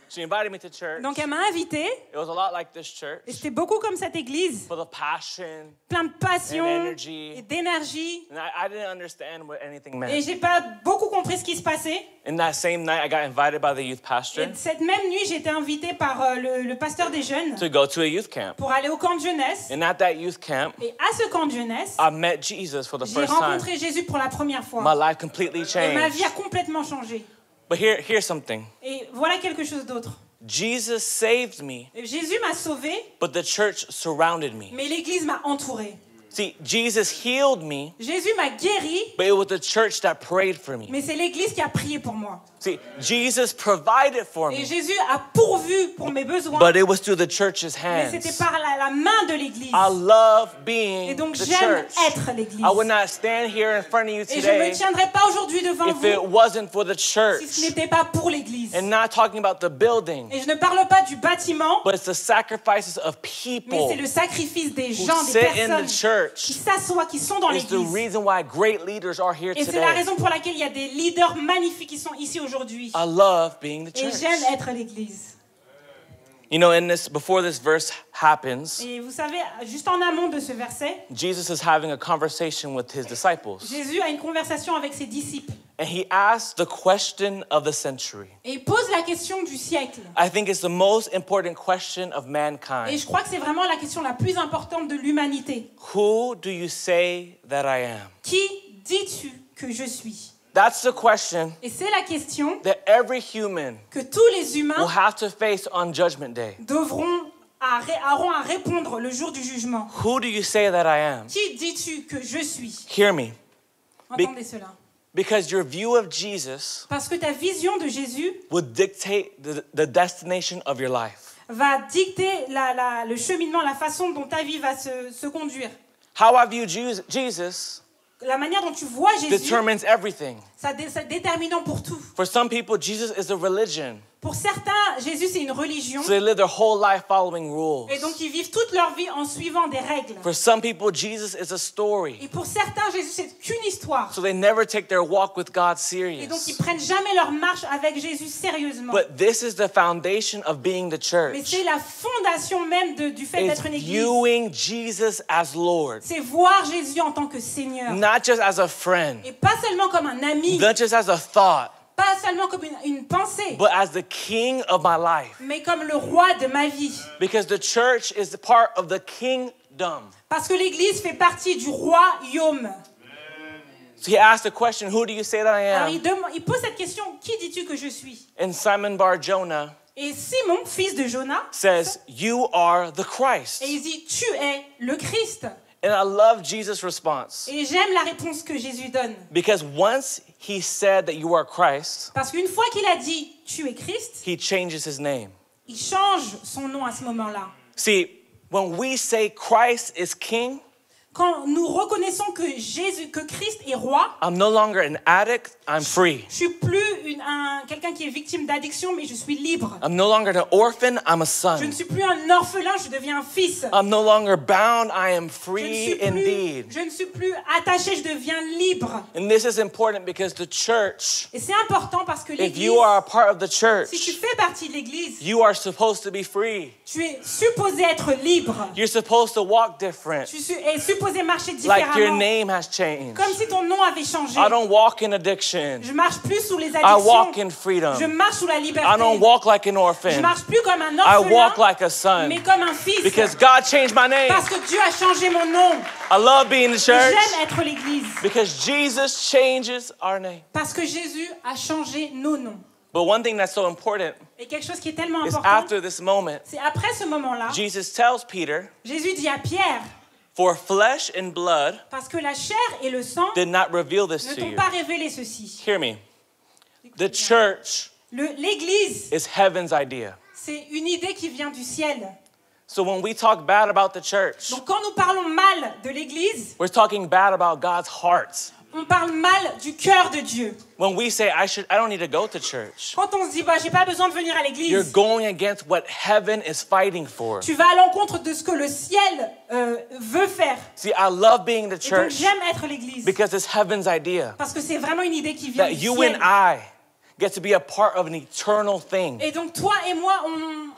She invited me to church. Donc elle m'a invité It was a lot like this church, et c'était beaucoup comme cette église, full of passion. plein de passion And energy. et d'énergie. And I didn't understand what anything Et meant. j'ai pas beaucoup compris ce qui se passait. And that same night, I got invited by the youth pastor Et cette même nuit, j'ai été invitée par le pasteur des jeunes to go to a youth camp. pour aller au camp de jeunesse. And at that youth camp, Et à ce camp de jeunesse, I met Jesus for the j'ai first time. rencontré Jésus pour la première My fois. life completely Et ma vie changed. a complètement changé. But here's something. Et voilà quelque chose d'autre. Jesus saved me, Jésus m'a sauvé, but the church surrounded me. mais l'église m'a entouré. See, Jesus healed me, Jésus m'a guéri, but it was the church that prayed for me. mais c'est l'église qui a prié pour moi. See, Jesus provided for Et me, Jésus a pourvu pour mes besoins, but it was through the church's mais c'était hands. par la main de l'église. I love Et being donc the j'aime church. être l'église. I would not stand here in front of you Et je ne me today tiendrai pas aujourd'hui devant if it vous wasn't for the si ce church. n'était pas pour l'église. And not talking about the building, Et je ne parle pas du bâtiment, but it's the sacrifices of mais people c'est le sacrifice des who gens, des sit in personnes the qui church. s'assoient, qui sont dans It's the l'église. reason why great leaders are here Et c'est la today. raison pour laquelle il y a des leaders magnifiques qui sont ici aujourd'hui. I love being the Et church. j'aime être l'église. You know, before this verse happens, Et vous savez, juste en amont de ce verset, Jesus is having a conversation with his disciples. Jésus a une conversation avec ses disciples. And he asks the question of the century. Et il pose la question du siècle. I think it's the most important question of Et mankind. je crois que c'est vraiment la question la plus importante de l'humanité. Who do you say that I am? Qui dis-tu que je suis? That's the question Et c'est la question that every human que tous les will humains have to face on Judgment Day. auront à répondre le jour du jugement. Who do you say that I am? Qui dis-tu que je suis? Hear me. Entendez cela. Because your view of Jesus Parce que ta vision de Jésus will dictate the destination of your life. va dicter le cheminement, la façon dont ta vie va se conduire. How I view Jesus la manière dont tu vois Jésus, determines everything. c'est déterminant pour tout. For some people, Jesus is a religion. Pour certains, Jésus, c'est une religion. So they live their whole life following rules. Et donc, ils vivent toute leur vie en suivant des règles. For some people, Jesus is a story. Et pour certains, Jésus, c'est qu'une histoire. So they never take their walk with God Et donc, ils serious. prennent jamais leur marche avec Jésus sérieusement. But this is the foundation of being the Mais church. c'est la fondation même du fait It's d'être une église. viewing Jesus as Lord. C'est voir Jésus en tant que Seigneur. Not just as a friend, Et pas seulement comme un ami, not just as a thought, pas seulement comme une pensée, but as the king of my life. mais comme le roi de ma vie. Because the church is the part of the kingdom. Parce que l'église fait partie du royaume. So he asked the question, who do you say that I Alors am? il pose cette question, qui dis-tu que je suis? And Simon Bar Jonah Et Simon, fils de Jonas, says, you are the Christ. et il dit, tu es le Christ. And I love Jesus' response. Et j'aime la réponse que Jésus donne. Because once he said that you are Christ, Parce qu'une fois qu'il a dit, tu es Christ, he changes his name. il change son nom à ce moment-là. See, when we say Christ is king, Quand nous reconnaissons que Christ est roi, I'm no longer an addict, I'm free. je suis plus quelqu'un qui est victime d'addiction, mais je suis libre. I'm no longer an orphan, I'm a Je ne son. suis plus un orphelin, je deviens un fils. I'm no longer bound, I am Je ne free suis indeed. je ne suis plus attaché, je deviens libre. And this is important because the church, Et c'est important parce que if l'église, you are a part of the si tu church, fais partie de l'église, you are supposed to be free. tu es supposé être libre. You're supposed to walk different, Tu es supposé marcher like your différemment. name has changed. Comme si ton nom avait changé. I don't walk in addiction. Je marche plus sous les I addictions. walk in freedom. Je marche sous la liberté. I don't walk like an Je orphan. marche plus comme un I orphelin, walk like a son. mais comme un fils. Because God changed my name. Parce que Dieu a changé mon nom. I love being in the church J'aime être l'église. because Jesus changes our name. Parce que Jésus a changé nos noms. But one thing that's so important Et quelque chose qui est tellement is important, after this moment, c'est après ce moment-là, Jesus tells Peter, Jésus dit à Pierre, for flesh and blood parce que la chair et le sang did not reveal this ne to t'ont you. pas révélé ceci. Hear me. The church L'église, is heaven's idea. c'est une idée qui vient du ciel. So when we talk bad about the church, Donc quand nous parlons mal de l'église, we're talking bad about God's heart. on parle mal du cœur de Dieu. When we say I don't need to go to church, Quand on se dit, j'ai pas besoin de venir à you're l'église, going against what heaven is fighting for. tu vas à l'encontre de ce que le ciel veut faire. See, I love being the Et donc church j'aime être l'église. because it's heaven's idea Parce que c'est vraiment une idée qui vient that du you ciel. and I get to be a part of an eternal thing. Et donc toi et moi,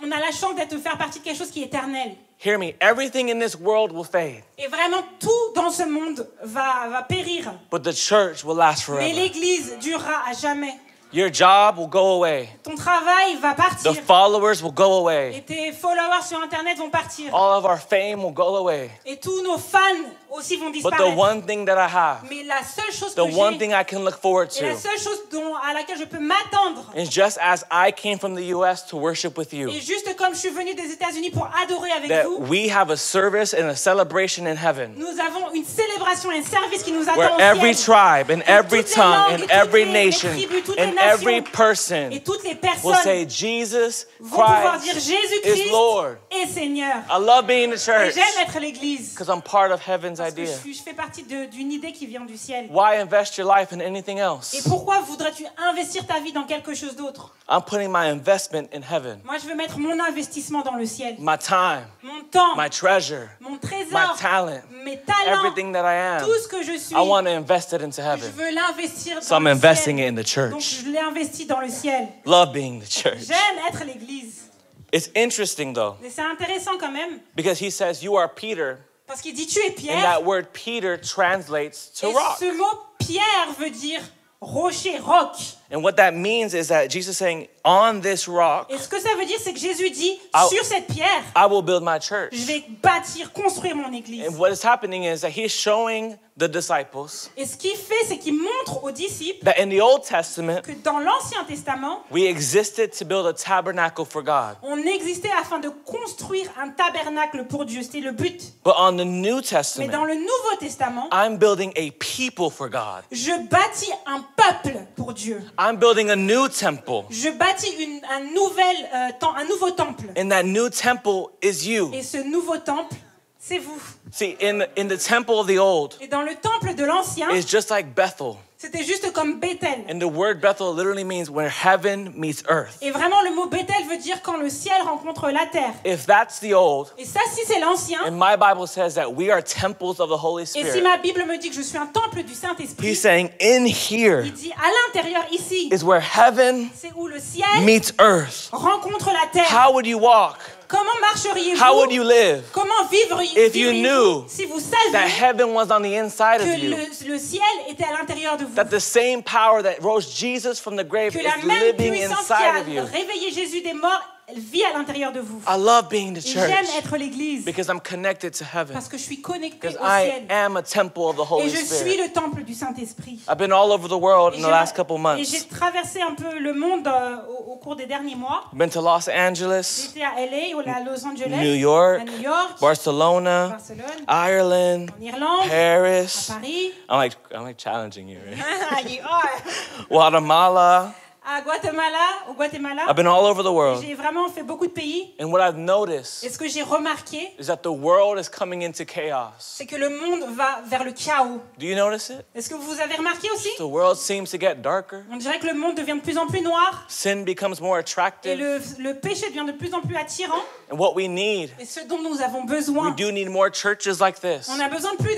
on a la chance d'être de faire partie de quelque chose qui est éternel. Hear me, everything in this world will fade, Et vraiment, tout dans ce monde va périr. but the church will last Mais forever. l'église durera à jamais. Your job will go away. Ton travail va The partir. followers will go away. Et tes followers sur Internet vont partir. All of our fame will go away. Et tous nos fans aussi vont But the disparaître. one thing that I have, Mais la seule chose the que one j'ai, thing I can look forward et la to, seule chose à laquelle je peux m'attendre, is just as I came from the U.S. to worship with you, et juste comme je suis venue des États-Unis pour adorer avec that vous, we have a service and a celebration in heaven nous avons une célébration et un service qui nous attend where au every ciel. tribe and every toutes les tongue langues, and et toutes every les nation tribus, toutes les and nations, every person Et toutes les will personnes say, Jesus vont pouvoir dire Christ Jésus-Christ is Lord. est Seigneur. I love being in the Et church j'aime être l'église because I'm part of heaven's parce que idea. je fais partie d'une idée qui vient du ciel. Why invest your life in anything Et else? pourquoi voudrais-tu investir ta vie dans quelque chose d'autre? I'm putting my investment in heaven, Moi, je veux mettre mon investissement dans le ciel. my time, Mon temps, my treasure, mon my trésor, talent, mes talents, everything that I am. tout ce que je suis. I want to invest it into Je heaven. veux l'investir So dans I'm le investing ciel. it in the Donc, church. je l'ai investi dans le ciel. Love being the church. J'aime être l'église. It's interesting though, Mais c'est intéressant quand même because he says, you are Peter, parce qu'il dit tu es and Pierre. that word Peter translates to Et rock. ce mot Pierre veut dire rocher, roc. And what that means is that Jesus is saying, on this rock, Et ce que ça veut dire, c'est que Jésus dit Ah. sur cette pierre, I will build my church. je vais bâtir, construire mon église. And what is happening is that he's showing the disciples Et ce qu'il fait, c'est qu'il montre aux disciples that in the Old Testament, que dans l'Ancien Testament, we existed to build a tabernacle for God. on existait afin de construire un tabernacle pour Dieu. C'était le but. But on the New Mais Testament, dans le Nouveau Testament, I'm building a people for God. je bâtis un peuple pour Dieu. I'm building a new temple. Je bâtis un nouveau temple. And that new temple is you. Et ce nouveau temple, c'est vous. See, in the temple of the old, Et dans le temple de l'ancien, it's just like Bethel. c'était juste comme Bethel. And the word Bethel literally means where heaven meets earth. Et vraiment, le mot Bethel veut dire quand le ciel rencontre la terre. If that's the old, Et ça, si c'est l'ancien, and my Bible says that we are temples of the Holy et si Spirit, ma Bible me dit que je suis un temple du Saint-Esprit, he's saying in here il dit à l'intérieur, ici, is where heaven c'est où le ciel meets earth. rencontre la terre. How would you walk? Comment marcheriez-vous? How would you live Comment if you knew si vous that saviez heaven was on the inside of que you? le ciel était à l'intérieur de vous? That the same power that rose Jesus from the grave Que is la même living puissance qui inside a of you. réveillé Jésus des morts, elle vit à l'intérieur de vous. I love being the Et j'aime church être l'église because I'm connected to heaven. parce que je suis connectée Because au I ciel. am a temple of the Et Holy je suis Spirit. le temple du Saint-Esprit. I've been all over the world in Et the last couple et months. j'ai traversé un peu le monde au cours des derniers mois. Been to Los Angeles, J'étais à LA ou à Los Angeles, New York, à New York, Barcelona, Barcelone, Ireland, en Irlande, à Paris. Paris, I'm like challenging you, right? à Guatemala. Au Guatemala. I've been all over the world. J'ai vraiment fait beaucoup de pays. And what I've noticed Et ce que j'ai remarqué, is that the world is coming into chaos. c'est que le monde va vers le chaos. Do you notice it? Est-ce que vous avez remarqué aussi? The world seems to get darker. On dirait que le monde devient de plus en plus noir Sin becomes more et attractive. le péché devient de plus en plus attirant. And what we need, Et ce dont nous avons we besoin, do need more churches like this. on a besoin de plus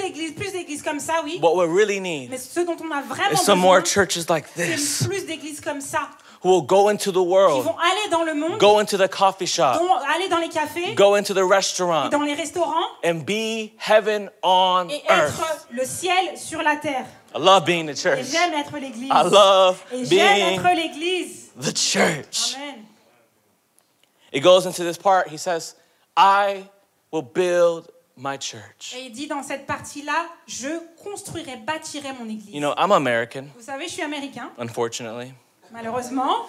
d'églises comme ça, oui. What we really need Mais ce dont on a vraiment is some more besoin, churches like c'est this plus d'églises comme ça, who will go into the qui world, vont aller dans le monde, go into the coffee shop, aller dans les cafés, go into the et restaurant, dans les restaurants, and be heaven on et earth. être le ciel sur la terre. I love being the Et church. j'aime être l'église. I love Et j'aime being être l'église. the church. Amen. It goes into this part. He says, I will build my church. Et il dit dans cette partie-là, je construirai, bâtirai mon église. You know, I'm American, Vous savez, je suis américain, unfortunately. malheureusement.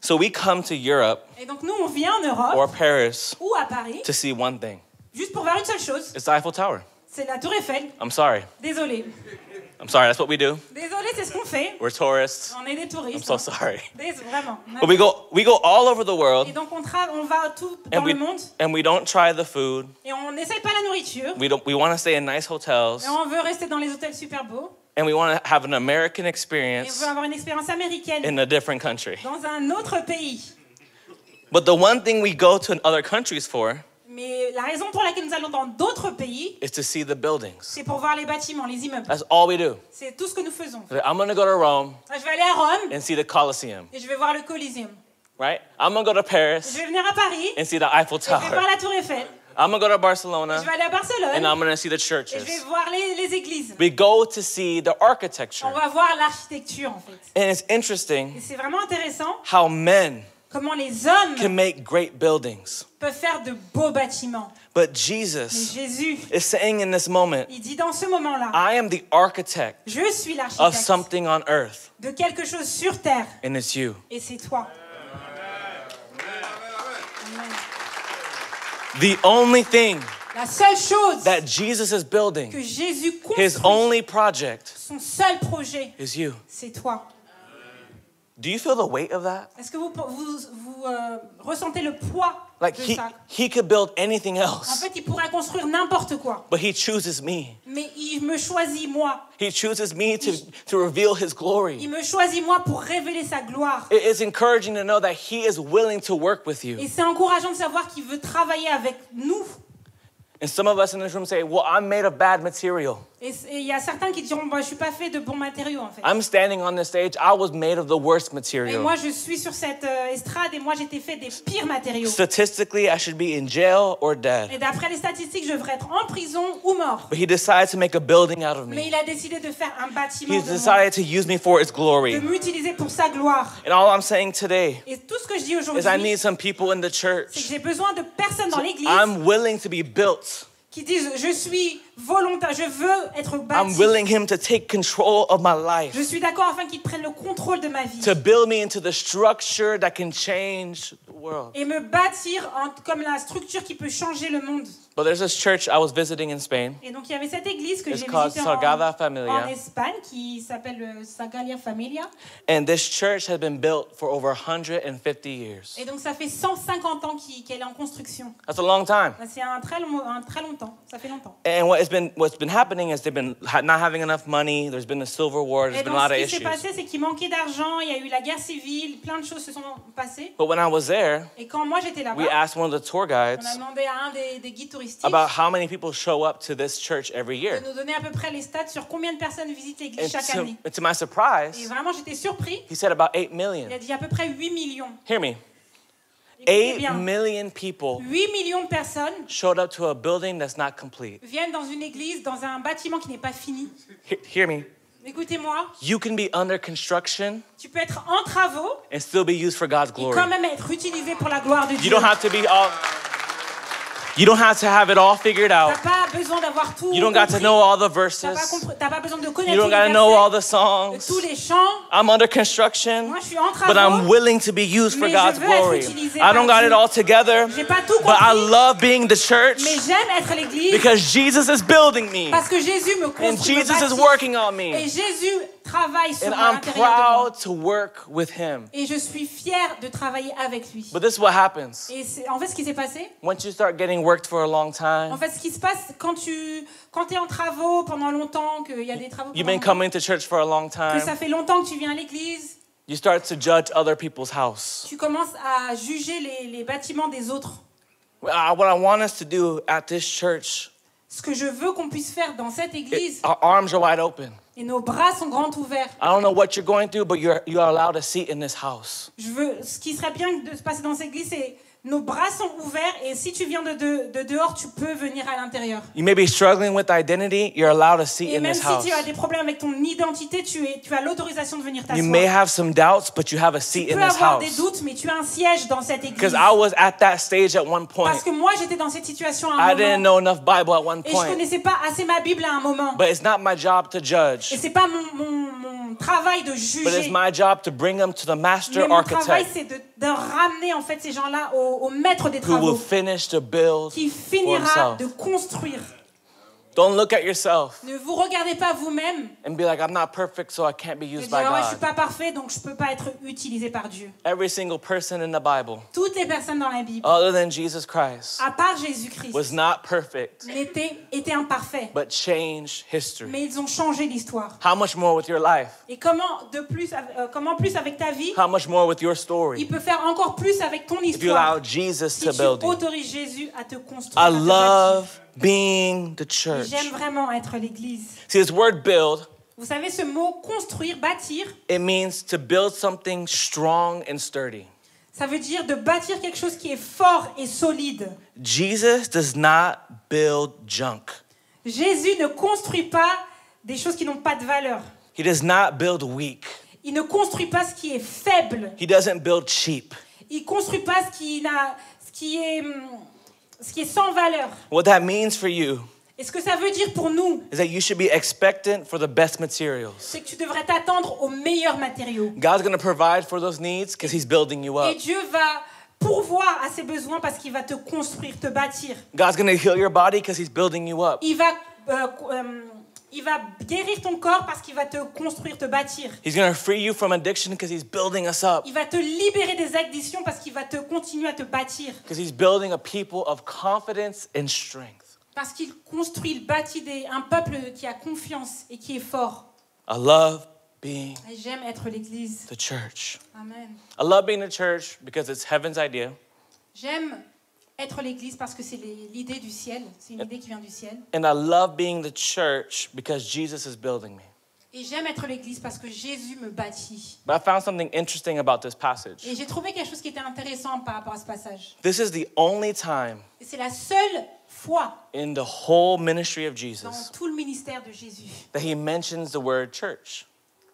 So we come to Europe Et donc nous, on vient en Europe or Paris ou à Paris, to see one thing. juste pour voir une seule chose, It's the Eiffel Tower. c'est la Tour Eiffel. I'm sorry. Désolé. I'm sorry. That's what we do. Désolé, c'est ce qu'on fait. We're tourists. On est des I'm touristes. so sorry. Vraiment. But we go all over the world, Et donc on va tout dans and le monde we don't try the food. et on n'essaye pas la nourriture. We want to stay in nice hotels, Et on veut rester dans les hôtels super beaux. and we want to have an American Et on experience veut avoir une expérience américaine in a different country. dans un autre pays. But the one thing we go to other countries for Mais la raison pour laquelle nous allons dans d'autres pays, is to see the buildings. c'est pour voir les bâtiments, les immeubles. That's all we do. C'est tout ce que nous faisons. I'm going to go to Rome Je vais aller à Rome and see the Colosseum, et je vais voir le Coliseum. right? I'm going to go to Je Paris vais venir à Paris and see the Eiffel et je vais voir Tower. la Tour Eiffel. I'm going to go to Je Barcelona vais aller à and Barcelone I'm going to see the et je vais churches. voir les églises. We go to see the architecture. On va voir l'architecture en fait. And it's interesting Et c'est vraiment intéressant how men comment les hommes can make great buildings. peuvent faire de beaux bâtiments. But Mais Jesus Jésus, is saying in this moment, il dit dans ce moment-là, I am the architect je suis of l'architecte something on earth, de quelque chose sur terre and it's you. et c'est toi. Amen. The only thing La seule chose that Jesus is building, que Jésus his construit, only project, son seul projet, is you. c'est toi. Do you feel the weight of that? Est-ce que vous ressentez le poids Like de he, ça? he could build anything En else, fait, il pourrait construire n'importe quoi, but he chooses me. mais il me choisit moi. He chooses me to reveal his glory. Il me choisit moi pour révéler sa gloire. It's encouraging to know that he is willing to work with you. Et c'est encourageant de savoir qu'il veut travailler avec nous. And some of us in this room say, well, I'm made of bad material. Et il y a certains qui diront, bah, je suis pas fait de bons matériaux en fait. I'm standing on this stage. I was made of the worst Et material. moi, je suis sur cette estrade et moi, j'étais fait des pires matériaux. Statistically, I should be in jail or dead. Et d'après les statistiques, je devrais être en prison ou mort. But he decided to make a building out of Mais me. il a décidé de faire un bâtiment He de moi, decided to use me for his de glory. m'utiliser pour sa gloire. And all I'm saying today Et tout ce que je dis is aujourd'hui, I need some people in the c'est que church. j'ai besoin de personnes dans l'église I'm willing to be built. qui disent, je suis volontaire, je veux être I'm bâti. willing him to take control of my life. Je suis d'accord afin qu'il prenne le contrôle de ma vie. To build me into the structure that can change the world. Et me bâtir comme la structure qui peut changer le monde. But there's this church I was visiting in Spain. Et donc il y avait cette église que It's j'ai called visitée Sagrada en Familia. Espagne qui s'appelle Sagrada Familia. And this church has been built for over 150 years. Et donc ça fait 150 ans qu'elle est en construction. That's a long time. C'est un très longtemps, ça fait longtemps. And what's been happening is they've been not having enough money. There's been a civil war. There's Et been donc a lot of ce qui s'est issues. passé, c'est qu'il manquait d'argent, il y a eu la guerre civile, plein de choses se sont passées. But when I was there, Et quand moi j'étais we là-bas, asked one of the tour guides on a demandé à un des guides touristiques about how many people show up to this church every year. de nous donner à peu près les stats sur combien de personnes visitent l'église chaque année. And to my Et surprise, vraiment j'étais surpris, he said about 8 il million. a dit à peu près 8 millions. Hear me. Écoutez 8 bien, million people 8 millions de personnes showed up to a building that's not complete. viennent dans une église, dans un bâtiment qui n'est pas fini. Hear me. Écoutez-moi, You can be under construction tu peux être en travaux and still be used for God's et glory. quand même être utilisé pour la gloire de You Dieu. don't have to be all. You don't have to have it all figured T'as out. pas besoin d'avoir tout You don't got to compris. know all the T'as pas besoin de connaître You don't tous les got to know all versets, the songs. tous les chants. I'm under construction, Moi, je suis en but I'm travaux. willing to be used for Mais je God's veux être glory. utilisé I par don't got Dieu. it all together, J'ai pas tout but I compris, love being the church mais j'aime être l'église because Jesus is building me parce que Jésus me and construit, me Jesus is bâtit. working on Et me. Jésus travaille sur And moi à I'm l'intérieur de moi. proud to work with him. Et je suis fière de travailler avec lui. But this is what happens. Et en fait, ce qui s'est passé, Once you start getting worked for a long en time, fait, ce qui se passe quand t'es en travaux pendant longtemps, qu'il y a des travaux you've pendant been longtemps, coming to church for a long que ça time, fait longtemps que tu viens à l'église, you start to judge other people's house. tu commences à juger les bâtiments des autres. What I want us to do at this church, Ce que je veux qu'on puisse faire dans cette église, our arms are wide open. et nos bras sont grands ouverts. I don't know what you're going through, but you are allowed a seat in this house. Ce qui serait bien de se passer dans cette église, c'est nos bras sont ouverts et si tu viens de dehors, tu peux venir à l'intérieur. You may be struggling with identity, you're allowed a seat Et in même this si house. tu as des problèmes avec ton identité, tu as l'autorisation de venir You may t'asseoir. have some doubts, but you have a seat Tu in peux this avoir des house. doutes, mais tu as un siège dans cette église. Because I was at that stage at one point. Parce que moi, j'étais dans cette situation à I un didn't moment. know enough Bible at one Et je point. connaissais pas assez ma Bible à un moment. But it's not my job to Et judge. c'est pas mon travail de But it's juger. my job to bring them to the master Mais mon travail, architect c'est de ramener en fait ces gens-là au maître des who will travaux, finish to build qui for finira himself. de construire. Don't look at yourself Ne vous regardez pas vous-même and be like, I'm not perfect, so I can't be et used dire by ah ouais, je suis God. pas parfait, donc je peux pas être utilisé par Dieu. Every single person in the Bible, Toutes les personnes dans la Bible, other than Jesus Christ, à part Jésus-Christ, was not perfect, étaient imparfaits, but changed history. mais ils ont changé l'histoire. How much more with your life? Et comment plus avec ta vie, How much more with your il story? peut faire encore plus avec ton If you allow histoire Jesus si to tu build you. autorises Jésus à te construire. I à te bâtir. love being the Et church. j'aime vraiment être l'église. See, this word build, Vous savez, ce mot construire, bâtir, it means to build something strong and sturdy. ça veut dire de bâtir quelque chose qui est fort et solide. Jesus does not build junk. Jésus ne construit pas des choses qui n'ont pas de valeur. He does not build weak. Il ne construit pas ce qui est faible. He doesn't build cheap. Il ne construit pas ce qui est sans valeur. What that means for you Et ce que ça veut dire pour nous, is that you should be expectant for the best materials. c'est que tu devrais t'attendre aux meilleurs matériaux. God's going to provide for those needs because he's building you Et up. Dieu va pourvoir à ses besoins parce qu'il va te construire, te bâtir. God's going to heal your body because he's building you up. Il va guérir ton corps parce qu'il va te construire, te bâtir. He's going to free you from addiction because he's building us up. Il va te libérer des addictions parce qu'il va te continuer à te bâtir. Because he's building a people of confidence and strength. Parce qu'il construit, il bâtit un peuple qui a confiance et qui est fort. I love being Et j'aime être l'église. the church. Amen. I love being the church because it's heaven's idea. J'aime être l'église parce que c'est l'idée du ciel. C'est une idée qui vient du ciel. And I love being the church because Jesus is building me. Et j'aime être l'église parce que Jésus me bâtit. But I found something interesting about this passage. Et j'ai trouvé quelque chose qui était intéressant par rapport à ce passage. This is the only time Et c'est la seule fois in the whole ministry of dans Jesus tout le ministère de Jésus that he mentions the word church.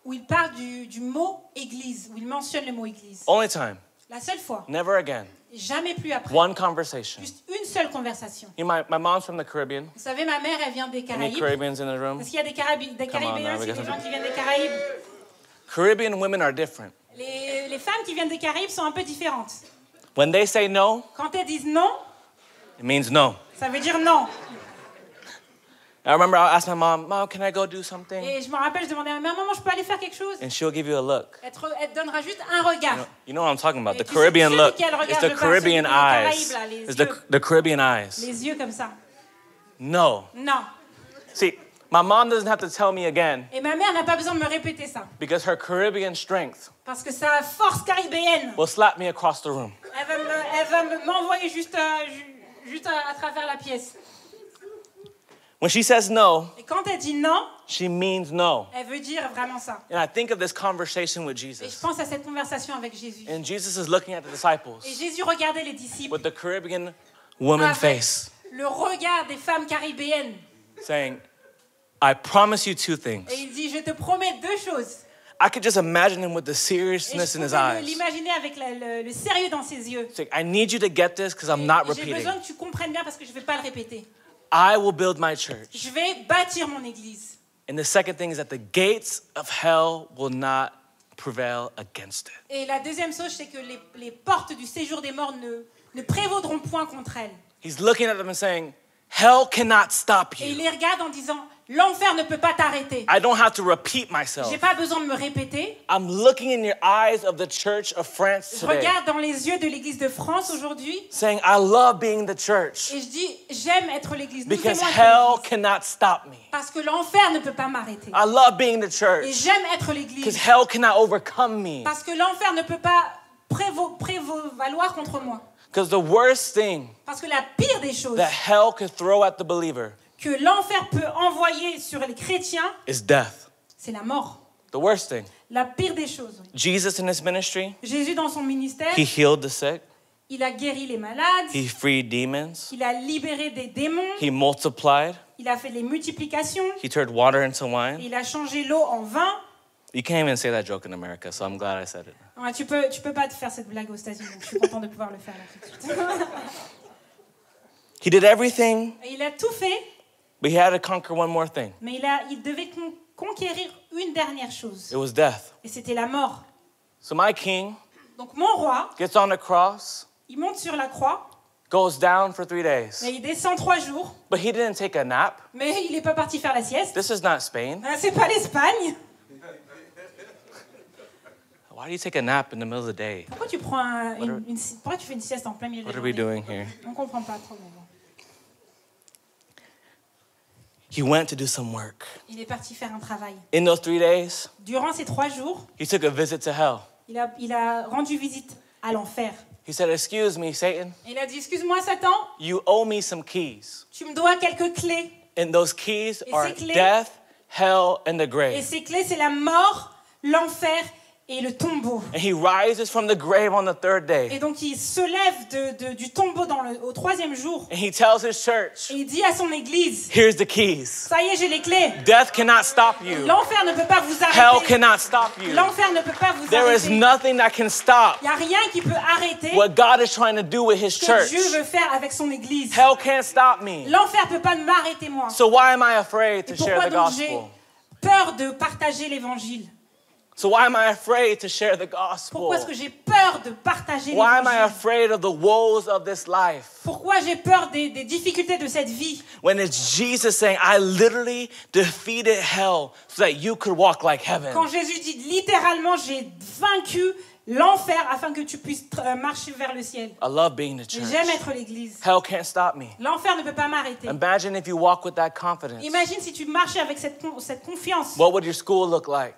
où il parle du mot église, où il mentionne le mot église. Only time. La seule fois. Never again. Jamais plus après. One conversation. Juste une seule conversation. You know, my mom's from the Caribbean. Vous savez, ma mère, elle vient des Any Caraïbes. Caribbeans in the room? Est-ce qu'il y a des Caribéens, Come on now, we c'est got des some- gens qui viennent des Caraïbes? Caribbean women are different. Les femmes qui viennent des Caraïbes sont un peu différentes. When they say no, Quand elles disent non, It means no. Ça veut dire non. I remember I asked my mom, Mom, can I go do something? Et je me rappelle, je demandais à ma maman, je peux aller faire quelque chose? And she'll give you a look. Elle te donnera juste un regard. You know what I'm talking about? Et The tu sais Caribbean de look. quel regard It's je the parle, celui Caribbean des Caraïbes, eyes. là, les It's yeux. the Caribbean eyes. Les yeux comme ça. No. Non. See, my mom doesn't have to tell me again Et ma mère n'a pas besoin de me répéter ça. because her Caribbean strength Parce que sa force caribéenne, will slap me across the room. elle va m'envoyer juste à travers la pièce. When she says no, Et quand elle dit non, she means no. elle veut dire vraiment ça. And I think of this conversation with Et je Jesus. pense à cette conversation avec Jésus. And Jesus is looking at the disciples Et Jésus regardait les disciples with the Caribbean woman avec face, le regard des femmes caribéennes. saying, I promise you two Et things. il dit, je te promets deux choses. I could just imagine him with the Et seriousness je in his pouvais eyes. l'imaginer avec le sérieux dans ses yeux. Saying, I need you to get this because I'm not Et j'ai repeating. besoin que tu comprennes bien parce que je ne vais pas le répéter. I will build my church. Je vais bâtir mon église. And the second thing is that the gates of hell will not prevail against it. Et la deuxième chose, c'est que les portes du séjour des morts ne prévaudront point contre elle. He's looking at them and saying, hell cannot stop Et il you. les regarde en disant, l'enfer ne peut pas t'arrêter. I don't have to repeat myself. J'ai pas besoin de me répéter. I'm looking in your eyes of the Church of France Je today, regarde dans les yeux de l'église de France aujourd'hui saying, I love being the church et je dis, j'aime être l'église. Nous because aimons être hell l'église. cannot stop me. Parce que l'enfer ne peut pas m'arrêter. I love being the Et church j'aime être because l'église. hell cannot overcome me. Parce que l'enfer ne peut pas prévaloir contre moi. Because the worst thing Parce que la pire des choses that hell could throw at the believer que l'enfer peut envoyer sur les chrétiens, is death. c'est la mort. The worst thing. La pire des choses. Jesus in his ministry, Jésus, dans son ministère, he healed the sick, il a guéri les malades, he freed demons, il a libéré des démons, he multiplied, il a fait les multiplications, he turned water into et wine. il a changé l'eau en vin. You can't even say that joke in America, so I'm glad I said it. Ouais, tu peux pas te faire cette blague aux États-Unis, donc je suis content de pouvoir le faire là tout de suite. He did everything, Et il a tout fait, but he had to conquer one more thing. mais il devait conquérir une dernière chose, It was death. et c'était la mort. So my king Donc mon roi, gets on the cross, il monte sur la croix, goes down for 3 days. et il descend 3 jours, But he didn't take a nap. mais il n'est pas parti faire la sieste. This is not Spain. C'est pas l'Espagne. Why do you take a nap in the middle of the day? Pourquoi tu pourquoi tu fais une sieste en plein milieu de What la are we journée? doing here? On comprend pas trop, mais bon. He went to do some work. Il est parti faire un travail. In those 3 days, Durant ces 3 jours, he took a visit to hell. il a rendu visite à l'enfer. He said, excuse me, Satan, Il a dit, excuse-moi Satan, you owe me some keys. tu me dois quelques clés. And those keys Et are ces clés- death, hell, and the Et grave. ces clés, c'est la mort, l'enfer et le tombeau. And he rises from the grave on the 3rd Et day. donc il se lève du tombeau au 3e jour. And he tells his church, Et il dit à son église, here's the keys. ça y est, j'ai les clés. Death cannot stop you. L'enfer ne peut pas vous Hell arrêter. cannot stop you. L'enfer ne peut pas vous There is arrêter. nothing that can stop Il n'y a rien qui peut arrêter what God is trying to do with his ce que church. Dieu veut faire avec son église. Hell can't stop me. L'enfer ne peut pas m'arrêter, moi. So why am I afraid to Et share pourquoi the donc j'ai gospel? peur de partager l'évangile? So why am I afraid to share the gospel? Pourquoi est-ce que j'ai peur de partager Why am I l'évangile? afraid of the woes of this life? Pourquoi j'ai peur des difficultés de cette vie? When it's Jesus saying, I literally defeated hell so that you could walk like heaven. Quand Jésus dit littéralement, j'ai vaincu l'enfer afin que tu puisses marcher vers le ciel. I love being the church. J'aime être l'église. Hell can't stop me. L'enfer ne peut pas m'arrêter. Imagine if you walk with that confidence. Imagine si tu marchais avec cette confiance. What would your school look like?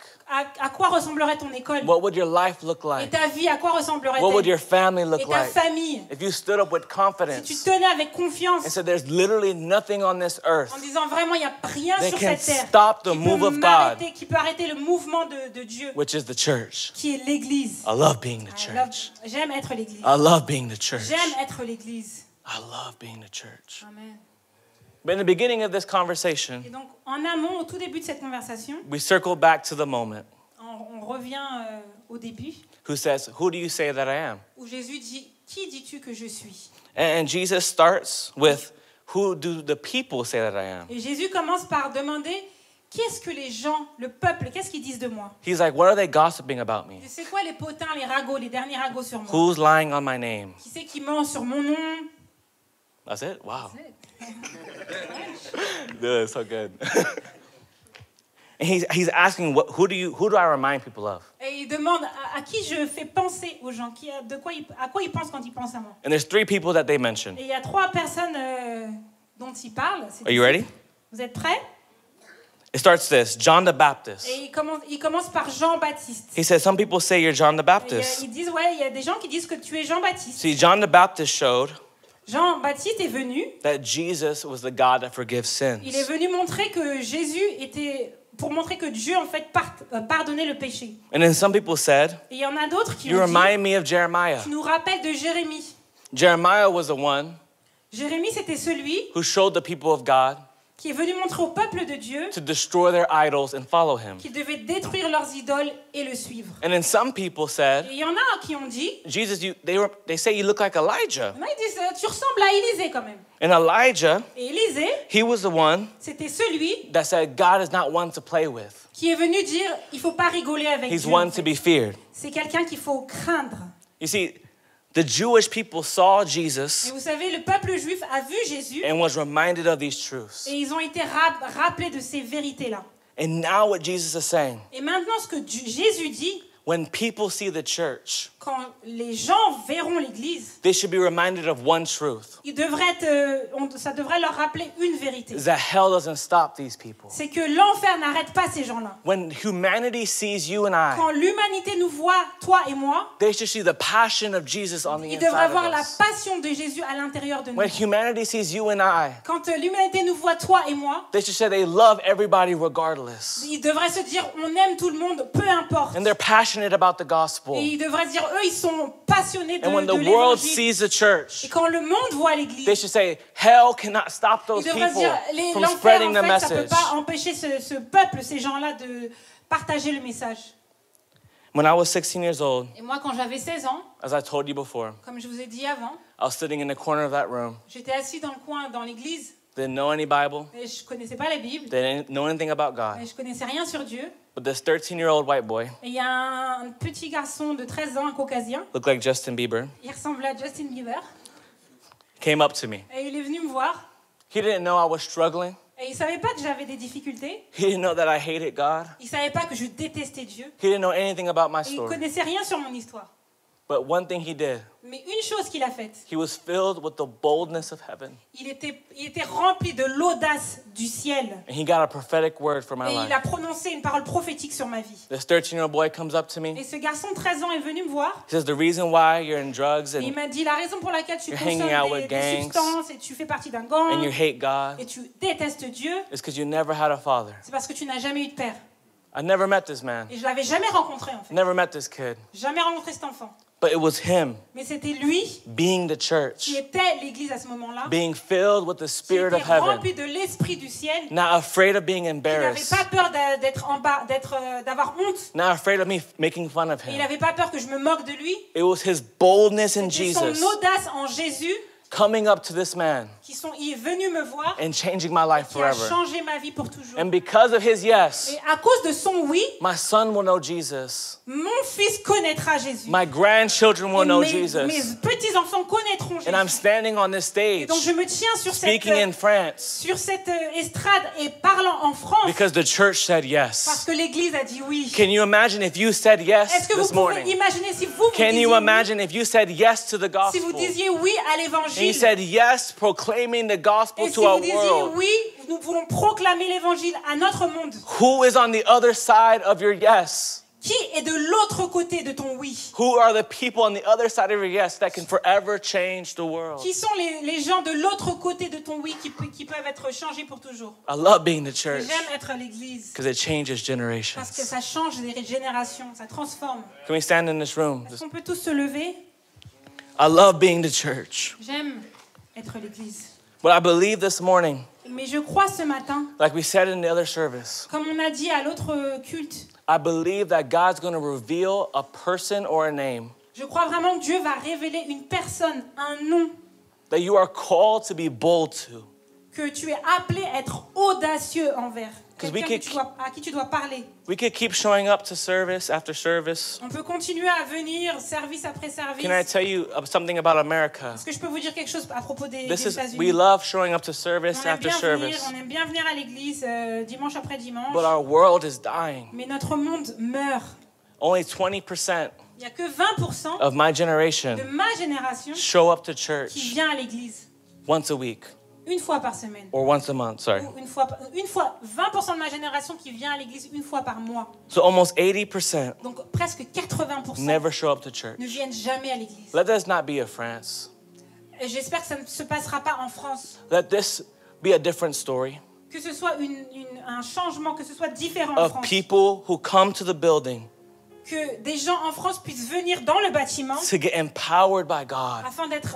À quoi ressemblerait ton école? What would your life look Et like? ta vie, à quoi What would ressemblerait-elle? your family look Et ta like? famille? If you stood up with Si tu confidence tenais avec confiance and said, there's literally nothing on this earth en disant vraiment, il n'y a rien that sur can cette terre stop the move of God, qui peut arrêter le mouvement de Dieu, which is the church. qui est l'église. I love being the church. J'aime être l'église. I love being the church. J'aime être l'église. I love being the church. Amen. But in the beginning of this conversation, Et donc, en amont, au tout début de cette conversation, we circle back to the moment on revient au début, who says, who do you say that I am? où Jésus dit, qui dis-tu que je suis? And Jesus starts with, who do the people say that I am? Et Jésus commence par demander, qu'est-ce que les gens, le peuple, qu'est-ce qu'ils disent de moi? He's like, what are they gossiping about me? C'est quoi les potins, les ragots, les derniers ragots sur moi? Who's lying on my name? Qui c'est qui ment sur mon nom? That's it? Wow. Dude, so good. And he's asking, who do I remind people of? Et il demande à qui je fais penser aux gens, à quoi ils pensent quand ils pensent à moi. And there's 3 people that they mention. Et il y a 3 personnes dont il parle. Are you ready? Vous êtes prêts? It starts this, John the Baptist. Et il commence par Jean-Baptiste. He says, some people say you're John the Et, Baptist. ils disent, ouais, il y a des gens qui disent que tu es Jean-Baptiste. See, John the Baptist showed Jean-Baptiste est venu. that Jesus was the God that forgives sins. Il est venu montrer que Jésus était... Pour montrer que Dieu, en fait, pardonnait le péché. And then some people said, Et il y en a d'autres qui you ont dit, remind me of Jeremiah. tu nous rappelles de Jérémie. Jeremiah was the one Jérémie, c'était celui who showed the people of God qui est venu montrer au peuple de Dieu to destroy their idols and follow him. qu'ils devaient détruire leurs idoles et le suivre. And then some people Et said, il y en a qui ont dit, Jesus, they say you look like Elijah. il y en a qui disent, tu ressembles à Élisée quand même. And Elijah, Et Élisée, he was the one c'était celui that said God is not one to play with. qui est venu dire, il faut pas rigoler avec He's Dieu. one en to fait. be feared. C'est quelqu'un qu'il faut craindre. You see, the Jewish people saw Et Jesus vous savez, le peuple juif a vu Jésus and was reminded of these truths. et ils ont été rappelés de ces vérités-là. And now what Jesus is saying, Et maintenant, ce que Jésus dit, when people see the church, quand les gens verront l'Église, they should be reminded of one truth, ils devraient ça devrait leur rappeler une vérité. is that hell doesn't stop these people. C'est que l'enfer n'arrête pas ces gens-là. When humanity sees you and I, Quand l'humanité nous voit, toi et moi, they should see the passion of Jesus on the ils devraient inside voir of la us. passion de Jésus à l'intérieur de nous. When humanity sees you and I, Quand l'humanité nous voit, toi et moi, they should say they love everybody regardless. ils devraient se dire, on aime tout le monde, peu importe. And they're passionate about the gospel. Et ils devraient se dire, eux, ils sont passionnés de And when the world l'évangile. sees the church, Et quand le monde voit l'Église, they should say, hell cannot stop ils those devraient se people dire, from l'enfer, spreading en the fait, ça ne peut message. pas empêcher ce peuple, ces gens-là, de partager le message. When I was 16 years old, Et moi, quand j'avais 16 ans, as I told you before, comme je vous ai dit avant, I was sitting in the corner of that room. j'étais assis dans le coin, dans l'église, Didn't know any Bible, et je connaissais pas la Bible, didn't know anything about God. et je connaissais rien sur Dieu. But this 13-year-old white boy Et il y a un petit garçon de 13 ans, un caucasien, looked like Justin Bieber, il ressemblait à Justin Bieber, came up to me. et il est venu me voir, He didn't know I was struggling. et il savait pas que j'avais des difficultés, He didn't know that I hated God. il savait pas que je détestais Dieu, He didn't know anything about my et il story. connaissait rien sur mon histoire. But one thing he did, Mais une chose qu'il a faite, he was filled with the boldness of heaven. il était rempli de l'audace du ciel, And he got a prophetic word for my et il life. a prononcé une parole prophétique sur ma vie. This 13-year-old boy comes up to Et me. ce garçon de 13 ans est venu me voir, He says, the reason why you're in drugs et il and m'a dit la raison pour laquelle tu You're consommes hanging out des with gangs, substances et tu fais partie d'un gang you hate God et tu détestes Dieu, is because you never had a father. c'est parce que tu n'as jamais eu de père. I never met this man, Et je l'avais jamais rencontré en fait. never met this kid. Jamais rencontré cet enfant. But it was him Mais c'était lui being the church, qui était l'église à ce moment-là, being filled with the qui Spirit était of heaven, rempli de l'esprit du ciel, qui not afraid of being n'avait embarrassed, pas peur d'avoir honte. not afraid of me making fun of Et il him. n'avait pas peur que je me moque de lui. It was his boldness in C'est son Jesus audace en Jésus coming up to this man il est venu me voir and changing my life qui a forever. changé ma vie pour toujours. And because of his yes, Et à cause de son oui, my son will know Jesus. mon fils connaîtra Jésus. My grandchildren will Et know mes Jesus. petits-enfants connaîtront And I'm Jésus. standing on this Et stage donc je me tiens sur speaking in France sur cette estrade et parlant en France because the church said parce yes. que l'Église a dit oui. Can you imagine if you said yes Est-ce que vous this pouvez morning? imaginer si vous Can disiez you oui, imagine if you said yes to the si vous gospel? disiez oui à And you l'Évangile said yes, proclaiming the gospel et si to our vous disiez world. oui, nous voulons proclamer l'Évangile à notre monde. Who is on the other side of your yes? Qui est de l'autre côté de ton oui? Who are the people on the other side of your yes that can forever change the world? Qui sont les gens de l'autre côté de ton oui qui peuvent être changés pour toujours? I love being the Et church j'aime être l'Église because it changes parce que generations. ça change les générations, ça transforme. Can we stand in this room? Est-ce qu'on peut tous se lever? I love being the church. J'aime être l'Église. But I believe this morning, Mais je crois ce matin, like we said in the other service, comme on a dit à l'autre culte, I believe that God's going to reveal a person or a name je crois vraiment que Dieu va révéler une personne, un nom that you are called to be bold to. que tu es appelé à être audacieux envers quelqu'un à qui tu dois parler. We could keep showing up to service after service. On peut continuer à venir service après service. Can I tell you something about America? Est-ce que je peux vous dire quelque chose à propos des We États-Unis? love showing up to service On aime after bien venir, service. on aime bien venir à l'église dimanche après dimanche. But our world is dying. Mais notre monde meurt. Only 20% Il n'y a que 20% of my generation de ma génération show up to qui church vient à l'église once a week une fois par semaine. or once a month, sorry. Ou une fois, 20% de ma génération qui vient à l'église une fois par mois. So almost 80% Donc presque 80% never show up to church. ne viennent jamais à l'église. Let this not be a France. Et j'espère que ça ne se passera pas en France. Let this be a different story Que ce soit un changement, que ce soit différent en of France. people who come to the building Que des gens en France puissent venir dans le bâtiment to get empowered by God, afin d'être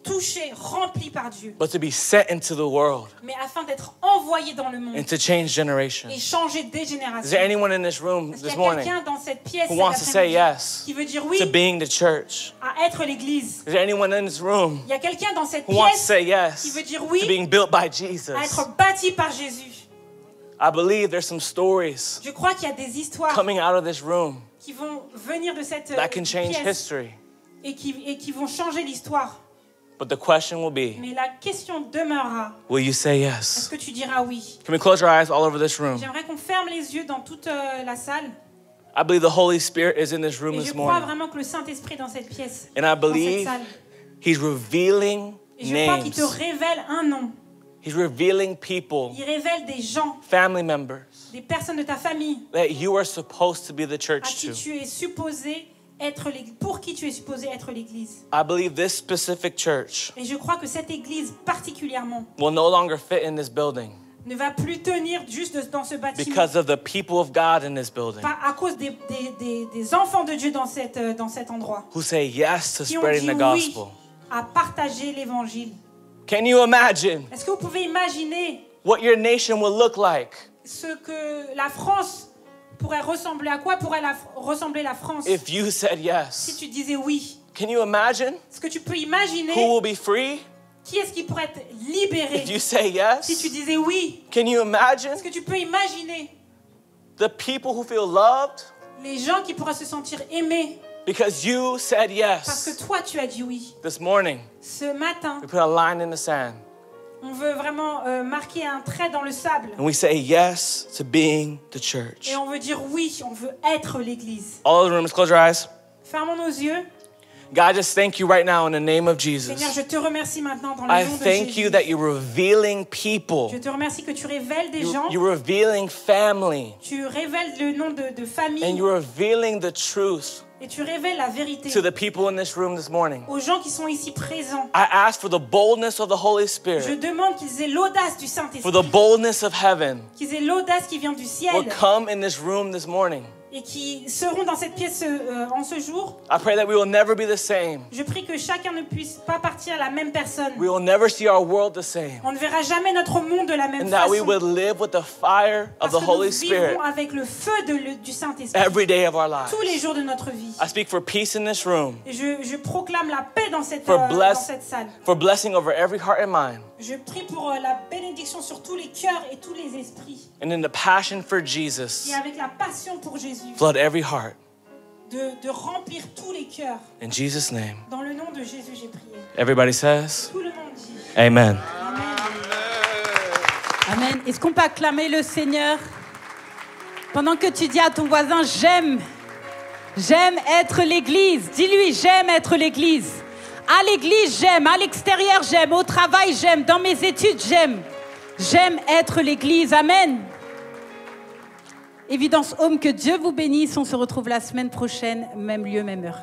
touchés, remplis par Dieu. but to be sent into the world Mais afin d'être envoyés dans le monde and to change generations. et changer des Is there générations. anyone in this room Est-ce qu'il this y a morning quelqu'un dans cette pièce who cet wants to say après-midi yes qui veut dire to oui being the church? à être l'église? Is there anyone in this room Il y a quelqu'un dans cette who wants to pièce say qui yes veut dire to oui being built by à Jesus? être bâti par Jésus. I believe there's some stories Je crois qu'il y a des histoires coming out of this room qui vont venir de cette that can change pièce history. et qui vont changer l'histoire. But the question will be, Mais la question demeurera, will you say est-ce yes? que tu diras oui? Can we close our eyes all over this room? J'aimerais qu'on ferme les yeux dans toute la salle. I believe the Holy Spirit is in this room Et je this crois morning. vraiment que le Saint-Esprit est dans cette pièce, And I dans cette believe salle. He's revealing Et je crois qu'il te names. révèle un nom. He's revealing people, Il révèle des gens, family members, des personnes de ta famille that you are supposed to be the à church qui to. tu es supposé être l'église, pour qui tu es supposé être l'église. I believe this specific church Et je crois que cette église particulièrement will no longer fit in this building ne va plus tenir juste dans ce bâtiment. because of the people of God in this building Pas à cause des enfants de Dieu dans cet endroit. who say yes to Qui ont spreading dit the oui gospel. à partager l'évangile. Can you imagine Est-ce que vous pouvez imaginer what your nation will look like ce que la France pourrait ressembler? À quoi pourrait ressembler la France if you said si yes? tu disais oui? Can you imagine Est-ce que tu peux imaginer who will be free qui est-ce qui pourrait être libéré if you say si tu yes? disais oui? Can you imagine Est-ce que tu peux imaginer the people who feel loved les gens qui pourraient se sentir aimés because you said parce que yes? toi tu as dit oui? This morning, Ce matin, we put a line in the sand on veut vraiment marquer un trait dans le sable and we say yes to being the church. et on veut dire oui, on veut être l'église. All of the rooms, close your eyes. Fermons nos yeux. God, just thank you right now in the name of Seigneur, Jesus. je te remercie maintenant dans I le nom de thank Jésus. you that you're revealing people. Je te remercie que tu révèles des gens, You're revealing family. tu révèles le nom de famille And you're revealing the truth et tu révèles la vérité to the people in this room this morning. aux gens qui sont ici présents. I ask for the boldness of the Holy Je Spirit, demande qu'ils aient l'audace du for Saint-Esprit, the boldness of heaven qu'ils aient l'audace qui vient du ciel will come in this room this morning. et qui seront dans cette pièce en ce jour. I pray that we will never be the same. Je prie que chacun ne puisse pas partir la même personne. We will never see our world the same. On ne verra jamais notre monde de la même And that we façon. would live with the fire of Parce the que Holy nous Spirit vivrons avec le feu du Saint-Esprit every day of our lives. tous les jours de notre vie. I speak for peace in this room, Et je proclame la paix dans cette salle. for blessing over every heart and mind, Je prie pour la bénédiction sur tous les cœurs et tous les esprits. and in the passion for Jesus, Et avec la passion pour Jésus, flood every heart. de remplir tous les cœurs. In Jesus' name. Dans le nom de Jésus, j'ai prié. Everybody says, Tout le monde dit Amen. Amen. Amen. Est-ce qu'on peut acclamer le Seigneur pendant que tu dis à ton voisin, j'aime être l'église. Dis-lui, j'aime être l'église. À l'église, j'aime. À l'extérieur, j'aime. Au travail, j'aime. Dans mes études, j'aime. J'aime être l'église. Amen. Évidence Home, que Dieu vous bénisse. On se retrouve la semaine prochaine, même lieu, même heure.